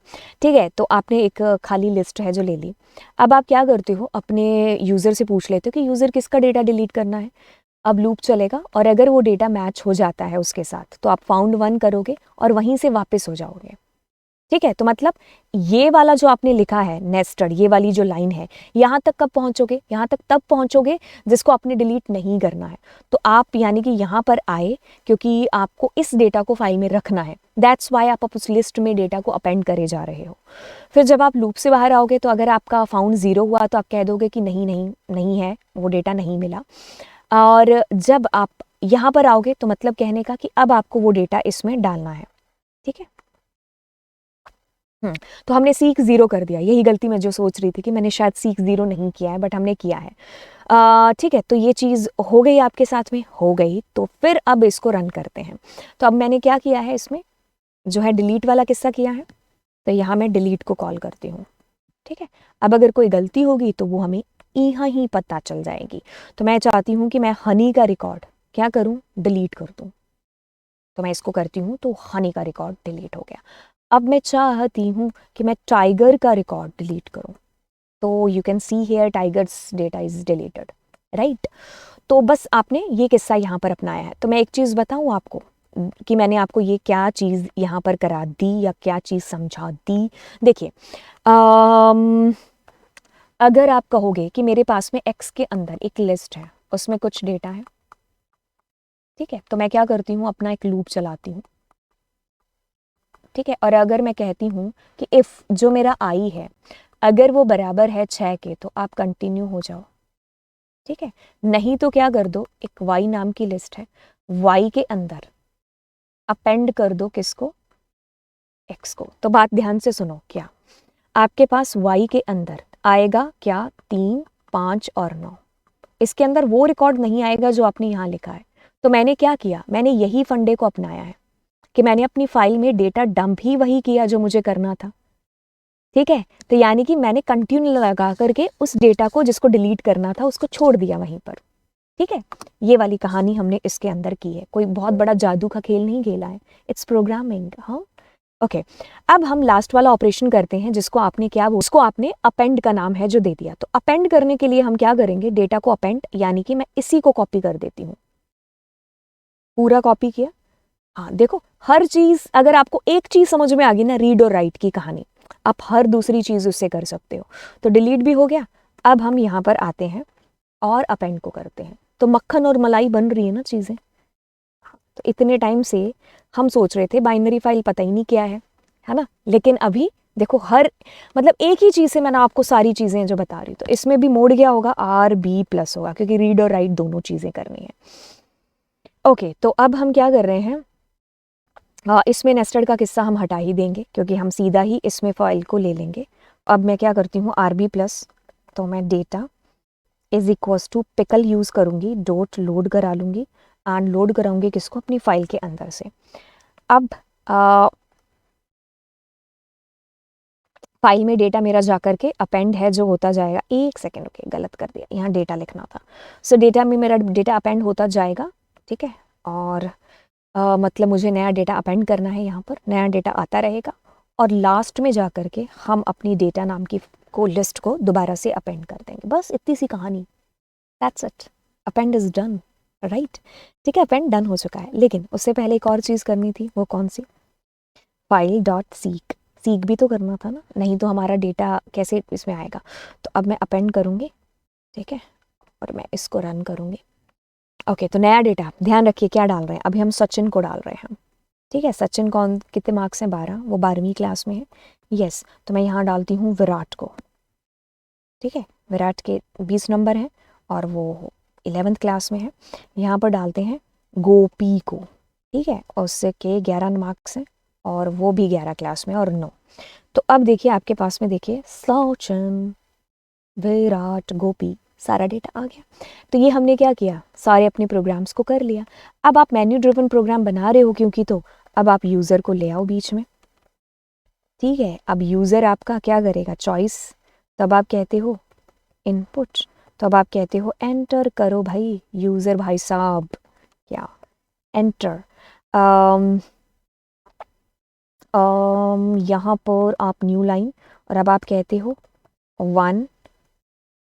ठीक है। तो आपने एक खाली लिस्ट है जो ले ली। अब आप क्या करते हो, अपने यूज़र से पूछ लेते हो कि यूज़र किसका डेटा डिलीट करना है। अब लूप चलेगा और अगर वो डेटा मैच हो जाता है उसके साथ तो आप फाउंड वन करोगे और वहीं से वापस हो जाओगे, ठीक है। तो मतलब ये वाला जो आपने लिखा है नेस्टेड, ये वाली जो लाइन है, यहाँ तक कब पहुँचोगे, यहाँ तक तब पहुँचोगे जिसको आपने डिलीट नहीं करना है। तो आप यानी कि यहाँ पर आए क्योंकि आपको इस डेटा को फाइल में रखना है, दैट्स वाई आप उस लिस्ट में डेटा को अपेंड करे जा रहे हो। फिर जब आप लूप से बाहर आओगे तो अगर आपका फाउंड 0 हुआ तो आप कह दोगे कि नहीं नहीं नहीं है, वो डेटा नहीं मिला। और जब आप यहाँ पर आओगे तो मतलब कहने का कि अब आपको वो डेटा इसमें डालना है, ठीक है। तो हमने सीक 0 कर दिया, यही गलती मैं जो सोच रही थी कि मैंने शायद सीक 0 नहीं किया है, बट हमने किया है, ठीक है। तो ये चीज़ हो गई आपके साथ में, हो गई। तो फिर अब इसको रन करते हैं। तो अब मैंने क्या किया है, इसमें जो है डिलीट वाला किस्सा किया है, तो यहाँ मैं डिलीट को कॉल करती हूँ, ठीक है। अब अगर कोई गलती होगी तो वो हमें यहाँ ही पता चल जाएगी। तो मैं चाहती हूँ कि मैं हनी का रिकॉर्ड क्या करूँ, डिलीट कर दूँ। तो मैं इसको करती हूँ तो हनी का रिकॉर्ड डिलीट हो गया। अब मैं चाहती हूँ कि मैं टाइगर का रिकॉर्ड डिलीट करूँ, तो you can see here tiger's data is deleted, right. तो बस आपने ये किस्सा यहाँ पर अपनाया है। तो मैं एक चीज़ बताऊँ आपको कि मैंने आपको ये क्या चीज़ यहाँ पर करा दी या क्या चीज़ समझा दी। देखिए, अगर आप कहोगे कि मेरे पास में एक्स के अंदर एक लिस्ट है, उसमें कुछ डेटा है, ठीक है, तो मैं क्या करती हूँ, अपना एक लूप चलाती हूँ, ठीक है। और अगर मैं कहती हूँ कि इफ़ जो मेरा आई है अगर वो बराबर है 6 के तो आप कंटिन्यू हो जाओ, ठीक है। नहीं तो क्या कर दो, एक वाई नाम की लिस्ट है, वाई के अंदर अपेंड कर दो किसको, एक्स को। तो बात ध्यान से सुनो, क्या आपके पास वाई के अंदर आएगा क्या, 3, 5 और 9। इसके अंदर वो रिकॉर्ड नहीं आएगा जो आपने यहाँ लिखा है। तो मैंने क्या किया, मैंने यही फंडे को अपनाया है कि मैंने अपनी फाइल में डेटा डंप ही वही किया जो मुझे करना था, ठीक है। तो यानी कि मैंने कंटिन्यू लगा करके उस डेटा को जिसको डिलीट करना था उसको छोड़ दिया वहीं पर, ठीक है। ये वाली कहानी हमने इसके अंदर की है, कोई बहुत बड़ा जादू का खेल नहीं खेला है, इट्स प्रोग्रामिंग, हाँ, ओके। अब हम लास्ट वाला ऑपरेशन करते हैं जिसको आपने क्या, उसको आपने अपेंड का नाम है जो दे दिया। तो अपेंड करने के लिए हम क्या करेंगे, डेटा को अपेंड, यानी कि मैं इसी को कॉपी कर देती हूँ, पूरा कॉपी किया। हाँ देखो, हर चीज़ अगर आपको एक चीज़ समझ में आ गई ना, रीड और राइट की कहानी, आप हर दूसरी चीज़ उससे कर सकते हो। तो डिलीट भी हो गया। अब हम यहाँ पर आते हैं और अपेंड को करते हैं, तो मक्खन और मलाई बन रही है ना चीज़ें। तो इतने टाइम से हम सोच रहे थे बाइनरी फाइल पता ही नहीं क्या है ना, लेकिन अभी देखो हर मतलब एक ही चीज़ से मैंने आपको सारी चीज़ें जो बता रही हूँ, तो इसमें भी मोड क्या होगा, RB+ होगा, क्योंकि रीड और राइट दोनों चीज़ें करनी है। ओके, तो अब हम क्या कर रहे हैं, इसमें नेस्टेड का किस्सा हम हटा ही देंगे क्योंकि हम सीधा ही इसमें फाइल को ले लेंगे। अब मैं क्या करती हूँ, RB+, तो मैं data is equals to pickle use करूँगी, डॉट लोड करा लूँगी एंड लोड कराऊँगी किसको, अपनी फाइल के अंदर से। अब फाइल में डेटा मेरा जा करके अपेंड है जो होता जाएगा, एक सेकेंड, ओके गलत कर दिया, यहाँ डेटा लिखना था। सो डेटा में मेरा डेटा अपेंड होता जाएगा, ठीक है। और मतलब मुझे नया डेटा अपेंड करना है, यहाँ पर नया डेटा आता रहेगा और लास्ट में जा कर के हम अपनी डेटा नाम की को लिस्ट को दोबारा से अपेंड कर देंगे। बस इतनी सी कहानी, that's it, append is done, right, ठीक है। अपेंड डन हो चुका है, लेकिन उससे पहले एक और चीज़ करनी थी, वो कौन सी, फाइल डॉट सीक, सीक भी तो करना था ना, नहीं तो हमारा डेटा कैसे इसमें आएगा। तो अब मैं अपेंड करूँगी, ठीक है, और मैं इसको रन करूँगी। ओके, तो नया डेटा ध्यान रखिए क्या डाल रहे हैं, अभी हम सचिन को डाल रहे हैं। ठीक है, सचिन कौन कितने मार्क्स हैं, 12, वो 12वीं क्लास में है। यस, तो मैं यहाँ डालती हूँ विराट को। ठीक है, विराट के 20 नंबर हैं और वो 11th क्लास में है। यहाँ पर डालते हैं गोपी को। ठीक है, और उससे के 11 मार्क्स हैं और वो भी 11 क्लास में और 9। तो अब देखिए आपके पास में, देखिए सचिन, विराट, गोपी, सारा डेटा आ गया। तो ये हमने क्या किया, सारे अपने प्रोग्राम्स को कर लिया। अब आप मेन्यू ड्रिवन प्रोग्राम बना रहे हो क्योंकि, तो अब आप यूज़र को ले आओ बीच में। ठीक है, अब यूज़र आपका क्या करेगा, चॉइस, तब आप कहते हो इनपुट, तो अब आप कहते हो एंटर करो भाई यूज़र भाई साहब, क्या एंटर। यहाँ पर आप न्यू लाइन, और अब आप कहते हो 1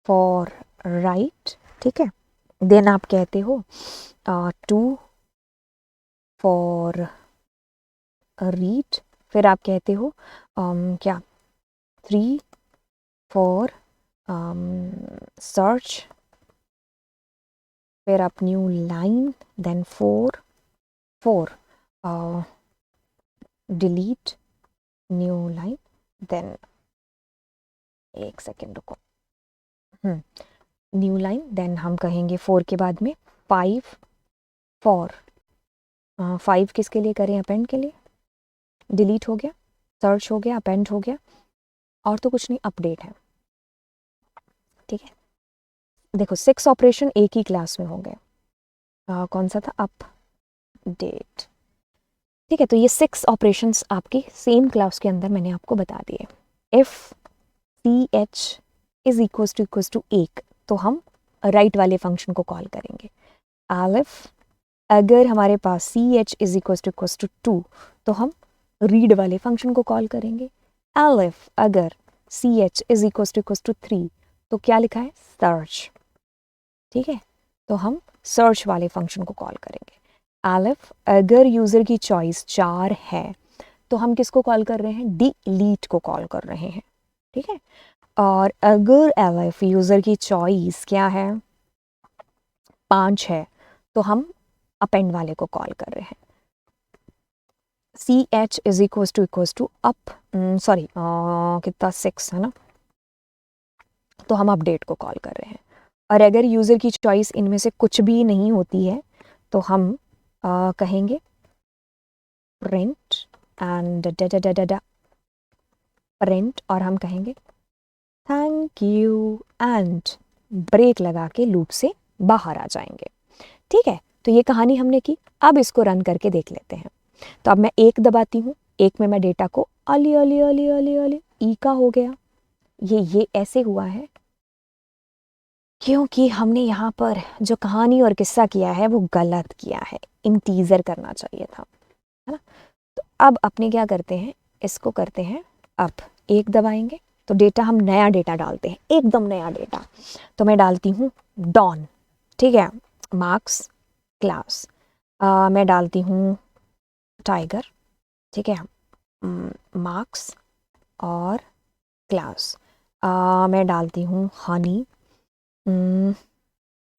फॉर राइट। ठीक है, देन आप कहते हो 2 फॉर रीड, फिर आप कहते हो क्या 3 फॉर सर्च, फिर आप new line, then 4 for delete, new line, then एक सेकेंड रुको, न्यू लाइन, देन हम कहेंगे 4 के बाद में 5 फॉर 5 किसके लिए करें, अपेंड के लिए, डिलीट हो गया, सर्च हो गया, अपेंड हो गया, और तो कुछ नहीं, अपडेट है। ठीक है, देखो 6 ऑपरेशन एक ही क्लास में होंगे। कौन सा था, अपडेट। ठीक है, तो ये 6 ऑपरेशंस आपके सेम क्लास के अंदर मैंने आपको बता दिए। If C H is equals to 1, तो हम राइट वाले फंक्शन को कॉल करेंगे। एलिफ, अगर हमारे पास C H is equals to 2, तो हम रीड वाले फंक्शन को कॉल करेंगे। एलिफ, अगर C H is equals to 3, तो क्या लिखा है, सर्च। ठीक है, तो हम सर्च वाले फंक्शन को कॉल करेंगे। एलिफ, अगर यूज़र की चॉइस 4 है, तो हम किसको कॉल कर रहे हैं, डिलीट को कॉल कर रहे हैं। ठीक है, और अगर एलिफ यूज़र की चॉइस क्या है, 5 है, तो हम अपेंड वाले को कॉल कर रहे हैं। C H is equals to up, sorry कितना 6 है ना, तो हम अपडेट को कॉल कर रहे हैं। और अगर यूज़र की चॉइस इनमें से कुछ भी नहीं होती है, तो हम कहेंगे प्रिंट एंड प्रिंट, और हम कहेंगे थैंक यू एंड ब्रेक लगा के लूप से बाहर आ जाएंगे। ठीक है, तो ये कहानी हमने की। अब इसको रन करके देख लेते हैं। तो अब मैं 1 दबाती हूँ, 1 में मैं डेटा को अली अली अली अली अली ई का हो गया। ये ऐसे हुआ है क्योंकि हमने यहाँ पर जो कहानी और किस्सा किया है वो गलत किया है, इंटीजर करना चाहिए था, है ना। तो अब अपने क्या करते हैं, इसको करते हैं, अब 1 दबाएंगे तो डेटा, हम नया डेटा डालते हैं, एकदम नया डेटा। तो मैं डालती हूँ डॉन। ठीक है, मार्क्स क्लास, मैं डालती हूँ टाइगर। ठीक है, मार्क्स और क्लास, मैं डालती हूँ हनी,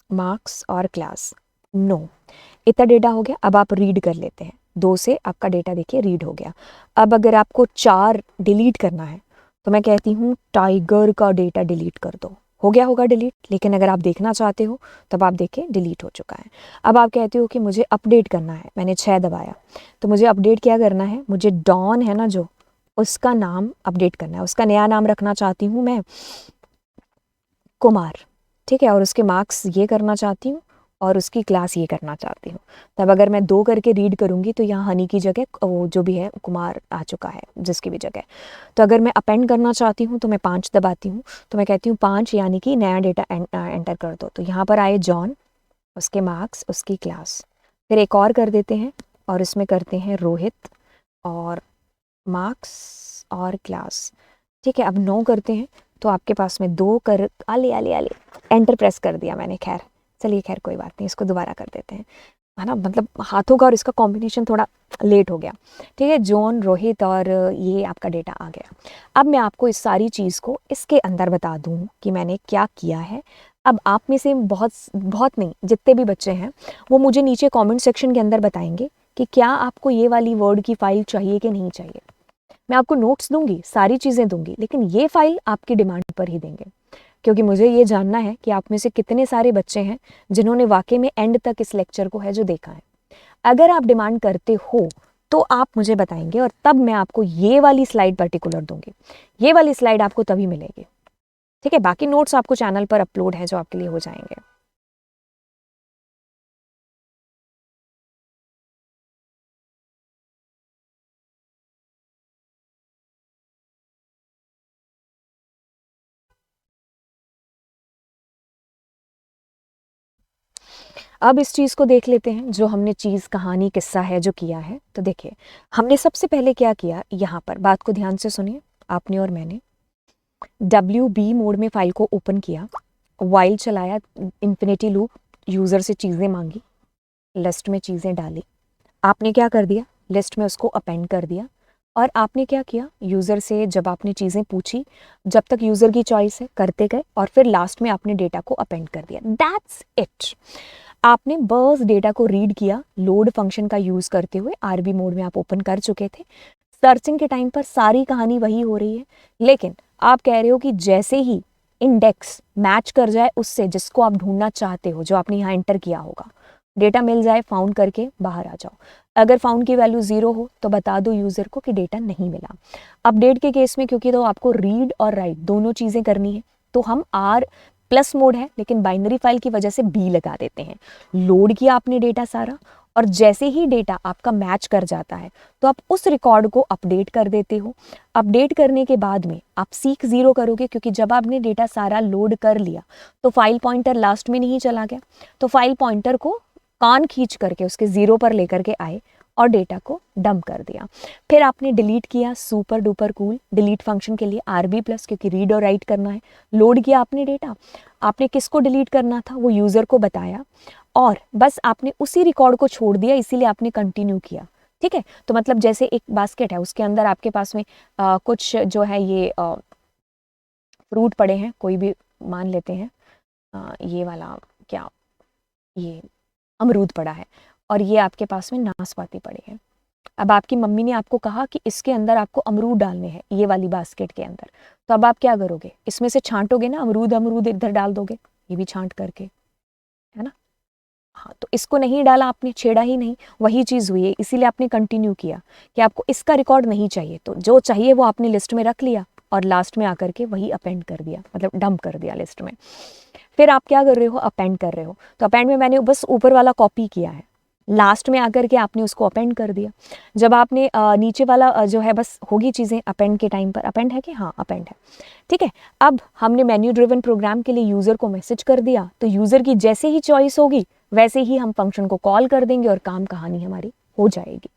मार्क्स और क्लास, नो। इतना डेटा हो गया। अब आप रीड कर लेते हैं, 2 से आपका डेटा देखिए रीड हो गया। अब अगर आपको 4 डिलीट करना है, तो मैं कहती हूँ टाइगर का डेटा डिलीट कर दो, हो गया होगा डिलीट। लेकिन अगर आप देखना चाहते हो, तब आप देखें डिलीट हो चुका है। अब आप कहते हो कि मुझे अपडेट करना है, मैंने 6 दबाया, तो मुझे अपडेट क्या करना है, मुझे डॉन है ना जो, उसका नाम अपडेट करना है। उसका नया नाम रखना चाहती हूँ मैं कुमार। ठीक है, और उसके मार्क्स ये करना चाहती हूँ और उसकी क्लास ये करना चाहती हूँ। तब अगर मैं 2 करके रीड करूँगी, तो यहाँ हनी की जगह वो जो भी है कुमार आ चुका है, जिसकी भी जगह। तो अगर मैं अपेंड करना चाहती हूँ, तो मैं 5 दबाती हूँ, तो मैं कहती हूँ 5 यानी कि नया डेटा एंटर कर दो। तो यहाँ पर आए जॉन, उसके मार्क्स, उसकी क्लास। फिर एक और कर देते हैं और इसमें करते हैं रोहित और मार्क्स और क्लास। ठीक है, अब 9 करते हैं, तो आपके पास में 2 कर आले आले आले एंटर प्रेस कर दिया मैंने। खैर चलिए, खैर कोई बात नहीं, इसको दोबारा कर देते हैं, है ना। मतलब हाथों का और इसका कॉम्बिनेशन थोड़ा लेट हो गया। ठीक है, जॉन, रोहित और ये आपका डेटा आ गया। अब मैं आपको इस सारी चीज़ को इसके अंदर बता दूँ कि मैंने क्या किया है। अब आप में से बहुत बहुत नहीं, जितने भी बच्चे हैं वो मुझे नीचे कमेंट सेक्शन के अंदर बताएंगे कि क्या आपको ये वाली वर्ड की फ़ाइल चाहिए कि नहीं चाहिए। मैं आपको नोट्स दूंगी, सारी चीज़ें दूंगी, लेकिन ये फ़ाइल आपकी डिमांड पर ही देंगे, क्योंकि मुझे ये जानना है कि आप में से कितने सारे बच्चे हैं जिन्होंने वाकई में एंड तक इस लेक्चर को है जो देखा है। अगर आप डिमांड करते हो तो आप मुझे बताएंगे और तब मैं आपको ये वाली स्लाइड पर्टिकुलर दूंगी। ये वाली स्लाइड आपको तभी मिलेगी, ठीक है। बाकी नोट्स आपको चैनल पर अपलोड है जो आपके लिए हो जाएंगे। अब इस चीज़ को देख लेते हैं, जो हमने चीज़ कहानी किस्सा है जो किया है। तो देखिए, हमने सबसे पहले क्या किया, यहाँ पर बात को ध्यान से सुनिए, आपने और मैंने WB मोड में फाइल को ओपन किया, वाइल चलाया, इन्फिनिटी लूप, यूज़र से चीज़ें मांगी, लिस्ट में चीज़ें डाली। आपने क्या कर दिया, लिस्ट में उसको अपेंड कर दिया। और आपने क्या किया, यूज़र से जब आपने चीज़ें पूछी, जब तक यूज़र की चॉइस है करते गए, और फिर लास्ट में आपने डेटा को अपेंड कर दिया। That's it. आपने बस डेटा को रीड किया, लोड फंक्शन का यूज़ करते हुए। RB मोड में आप ओपन कर चुके थे। सर्चिंग के टाइम पर सारी कहानी वही हो रही है, लेकिन आप कह रहे हो कि जैसे ही इंडेक्स मैच कर जाए उससे जिसको आप ढूंढना चाहते हो, जो आपने यहाँ एंटर किया होगा, डेटा मिल जाए, फाउंड करके बाहर आ जाओ। अगर फाउंड की वैल्यू 0 हो तो बता दो यूज़र को कि डेटा नहीं मिला। अपडेट के केस में क्योंकि तो आपको रीड और राइट दोनों चीज़ें करनी है, तो हम R प्लस मोड है, लेकिन बाइनरी फाइल की वजह से B लगा देते हैं। लोड किया आपने डेटा सारा, और जैसे ही डेटा आपका मैच कर जाता है तो आप उस रिकॉर्ड को अपडेट कर देते हो। अपडेट करने के बाद में आप सीक 0 करोगे, क्योंकि जब आपने डेटा सारा लोड कर लिया तो फाइल पॉइंटर लास्ट में नहीं चला गया, तो फाइल पॉइंटर को कान खींच करके उसके 0 पर लेकर के आए और डेटा को डंप कर दिया। फिर आपने डिलीट किया, super duper cool, delete function के लिए RB प्लस, क्योंकि रीड और राइट करना है। लोड किया आपने डेटा, आपने किसको डिलीट करना था वो यूज़र को बताया, और बस आपने उसी रिकॉर्ड को छोड़ दिया, इसीलिए आपने कंटिन्यू किया, ठीक है। तो मतलब जैसे एक बास्केट है, उसके अंदर आपके पास में कुछ जो है ये फ्रूट पड़े हैं, कोई भी मान लेते हैं, ये वाला क्या, ये अमरूद पड़ा है, और ये आपके पास में नाशपाती पड़े हैं। अब आपकी मम्मी ने आपको कहा कि इसके अंदर आपको अमरूद डालने हैं, ये वाली बास्केट के अंदर, तो अब आप क्या करोगे, इसमें से छांटोगे ना, अमरूद अमरूद इधर डाल दोगे, ये भी छांट करके, है ना। हाँ, तो इसको नहीं डाला आपने, छेड़ा ही नहीं, वही चीज़ हुई है, इसीलिए आपने कंटिन्यू किया कि आपको इसका रिकॉर्ड नहीं चाहिए, तो जो चाहिए वो आपने लिस्ट में रख लिया और लास्ट में आकर के वही अपेंड कर दिया, मतलब डंप कर दिया लिस्ट में। फिर आप क्या कर रहे हो, अपेंड कर रहे हो, तो अपेंड में मैंने बस ऊपर वाला कॉपी किया है, लास्ट में आकर के आपने उसको अपेंड कर दिया। जब आपने नीचे वाला जो है बस होगी चीज़ें अपेंड के टाइम पर, अपेंड है कि हाँ अपेंड है, ठीक है। अब हमने मेन्यू ड्रिवन प्रोग्राम के लिए यूज़र को मैसेज कर दिया, तो यूज़र की जैसे ही चॉइस होगी वैसे ही हम फंक्शन को कॉल कर देंगे और काम कहानी हमारी हो जाएगी।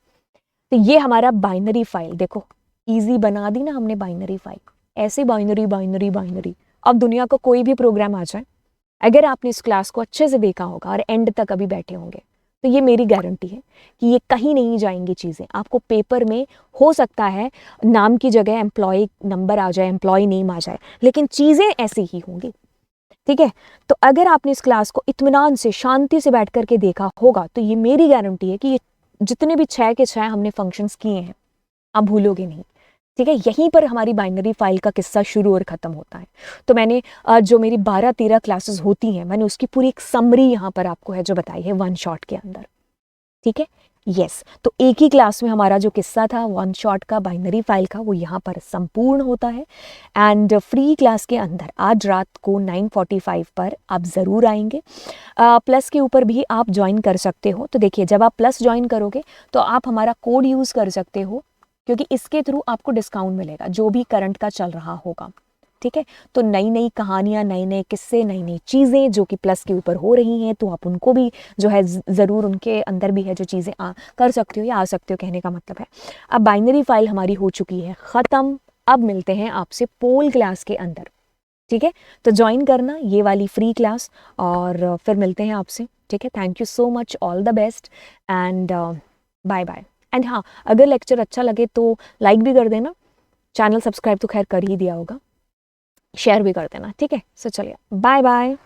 तो ये हमारा बाइनरी फाइल, देखो ईजी बना दी ना हमने बाइनरी फाइल, ऐसे बाइनरी बाइनरी बाइनरी। अब दुनिया का कोई भी प्रोग्राम आ जाए, अगर आपने इस क्लास को अच्छे से देखा होगा और एंड तक अभी बैठे होंगे, तो ये मेरी गारंटी है कि ये कहीं नहीं जाएंगी चीज़ें। आपको पेपर में हो सकता है नाम की जगह एम्प्लॉय नंबर आ जाए, एम्प्लॉय नेम आ जाए, लेकिन चीज़ें ऐसी ही होंगी, ठीक है। तो अगर आपने इस क्लास को इत्मीनान से शांति से बैठ करके देखा होगा, तो ये मेरी गारंटी है कि ये जितने भी 6 के 6 हमने फंक्शंस किए हैं आप भूलोगे नहीं, ठीक है। यहीं पर हमारी बाइनरी फाइल का किस्सा शुरू और ख़त्म होता है। तो मैंने जो मेरी 12-13 क्लासेस होती हैं, मैंने उसकी पूरी एक समरी यहाँ पर आपको है जो बताई है वन शॉट के अंदर, ठीक है। यस, तो एक ही क्लास में हमारा जो किस्सा था वन शॉट का, बाइनरी फाइल का, वो यहाँ पर संपूर्ण होता है। एंड फ्री क्लास के अंदर आज रात को 9:45 पर आप ज़रूर आएंगे। प्लस के ऊपर भी आप ज्वाइन कर सकते हो। तो देखिए, जब आप प्लस ज्वाइन करोगे तो आप हमारा कोड यूज़ कर सकते हो, क्योंकि इसके थ्रू आपको डिस्काउंट मिलेगा जो भी करंट का चल रहा होगा, ठीक है। तो नई नई कहानियाँ, नए नए किस्से, नई नई चीज़ें जो कि प्लस के ऊपर हो रही हैं, तो आप उनको भी जो है ज़रूर उनके अंदर भी है जो चीज़ें कर सकते हो या आ सकते हो, कहने का मतलब है। अब बाइनरी फाइल हमारी हो चुकी है ख़त्म। अब मिलते हैं आपसे पोल क्लास के अंदर, ठीक है। तो ज्वाइन करना ये वाली फ्री क्लास, और फिर मिलते हैं आपसे, ठीक है। Thank you so much, all the best and bye bye. And हाँ, अगर लेक्चर अच्छा लगे तो लाइक भी कर देना, चैनल सब्सक्राइब तो खैर कर ही दिया होगा, शेयर भी कर देना, ठीक है। सो चलिए, बाय बाय।